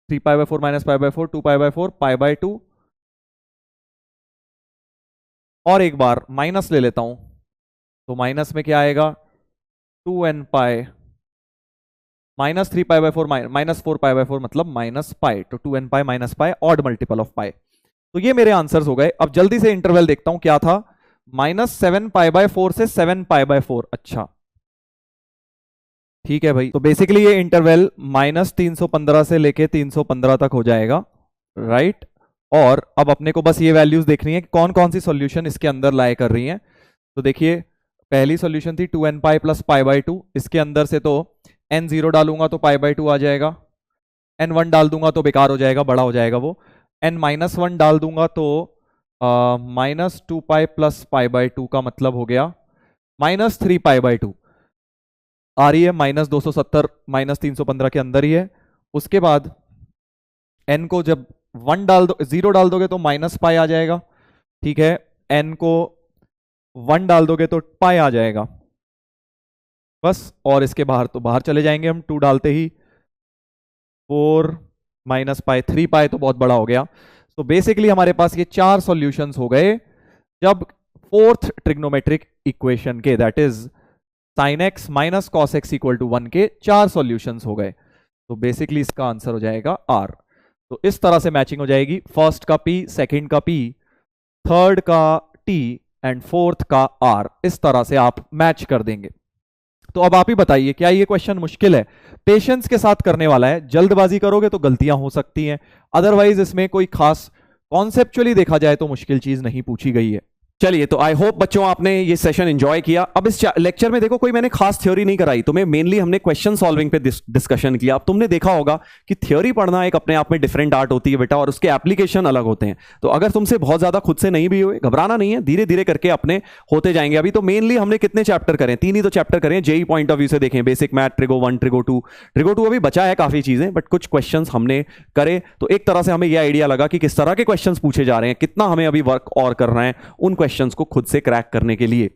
3 pi by 4 minus pi by 4, 2 pi by 4 pi by 2, और एक बार माइनस ले लेता हूं, तो माइनस में क्या आएगा, 2n pi -3 pi by 4 -4 pi by 4 मतलब माइनस पाई, तो 2n pi minus pi, odd multiple of pi. तो ये मेरे आंसर्स हो गए। अब जल्दी से इंटरवल देखता हूं क्या था, -7 पाई बाय 4 से 7 पाई बाय 4। अच्छा ठीक है भाई, तो बेसिकली ये इंटरवल -315 से लेके 315 तक हो जाएगा, राइट। और अब अपने को बस ये वैल्यूज देखनी है कि कौन कौन सी सॉल्यूशन इसके अंदर लाए कर रही हैं। तो देखिए पहली सॉल्यूशन थी 2n pi plus pi by 2, इसके अंदर से तो n0 डालूंगा तो पाई बाय 2 आ जाएगा, n1 डाल दूंगा तो बेकार हो जाएगा, बड़ा हो जाएगा वो, n-1 डाल दूंगा तो -2 पाई प्लस पाई बाय 2 का मतलब हो गया -3 पाई बाय 2 आ रही है, -270 -315 के अंदर ही है। उसके बाद n को जब 1 डाल दो, 0 डाल दोगे तो माइनस पाई आ जाएगा, ठीक है, n को 1 डाल दोगे तो पाई आ जाएगा बस, और इसके बाहर तो बाहर चले जाएंगे हम 2 डालते ही, 4 माइनस पाई 3 पाई तो बहुत बड़ा हो गया। तो बेसिकली हमारे पास ये 4 सॉल्यूशंस हो गए जब फोर्थ ट्रिग्नोमेट्रिक इक्वेशन के, that is sine x minus cos x equal to 1 के 4 सॉल्यूशंस हो गए। तो बेसिकली इसका आंसर हो जाएगा R। तो इस तरह से मैचिंग हो जाएगी, फर्स्ट का P, सेकंड का P, थर्ड का T एंड फोर्थ का R, इस तरह से आप मैच कर देंगे। तो अब आप ही बताइए, क्या ये क्वेश्चन मुश्किल है? पेशेंस के साथ करने वाला है, जल्दबाजी करोगे तो गलतियां हो सकती हैं, अदरवाइज इसमें कोई खास कॉन्सेप्चुअली देखा जाए तो मुश्किल चीज नहीं पूछी गई है। चलिए, तो आई होप बच्चों आपने ये सेशन एंजॉय किया। अब इस लेक्चर में देखो कोई मैंने खास थ्योरी नहीं कराई तुम्हें, मेनली हमने क्वेश्चन सॉल्विंग पे डिस्कशन किया। अब तुमने देखा होगा कि थ्योरी पढ़ना एक अपने आप में डिफरेंट आर्ट होती है बेटा, और उसके एप्लीकेशन अलग होते हैं। तो अगर तुमसे बहुत ज्यादा खुद से नहीं भी हुए, घबराना नहीं है, धीरे धीरे करके अपने होते जाएंगे। अभी तो मेनली हमने कितने चैप्टर करें, 3 ही तो चैप्टर करें, जेई पॉइंट ऑफ व्यू से देखें, basic math, trigo 1, trigo 2, trigo 2 अभी बचा है काफी चीजें, बट कुछ क्वेश्चंस हमने करे, तो एक तरह से हमें यह आइडिया लगा कि किस तरह के क्वेश्चंस पूछे जा रहे हैं, कितना हमें अभी वर्क और करना है उन क्वेश्चंस को खुद से क्रैक करने के लिए।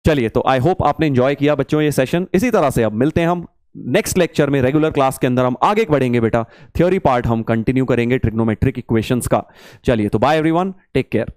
चलिए, तो आई होप आपने एंजॉय किया बच्चों ये सेशन। इसी तरह से अब मिलते हैं हम नेक्स्ट लेक्चर में, रेगुलर क्लास के अंदर हम आगे बढ़ेंगे बेटा, थ्योरी पार्ट हम कंटिन्यू करेंगे ट्रिग्नोमेट्रिक इक्वेशंस का। चलिए, तो बाय एवरीवन, टेक केयर।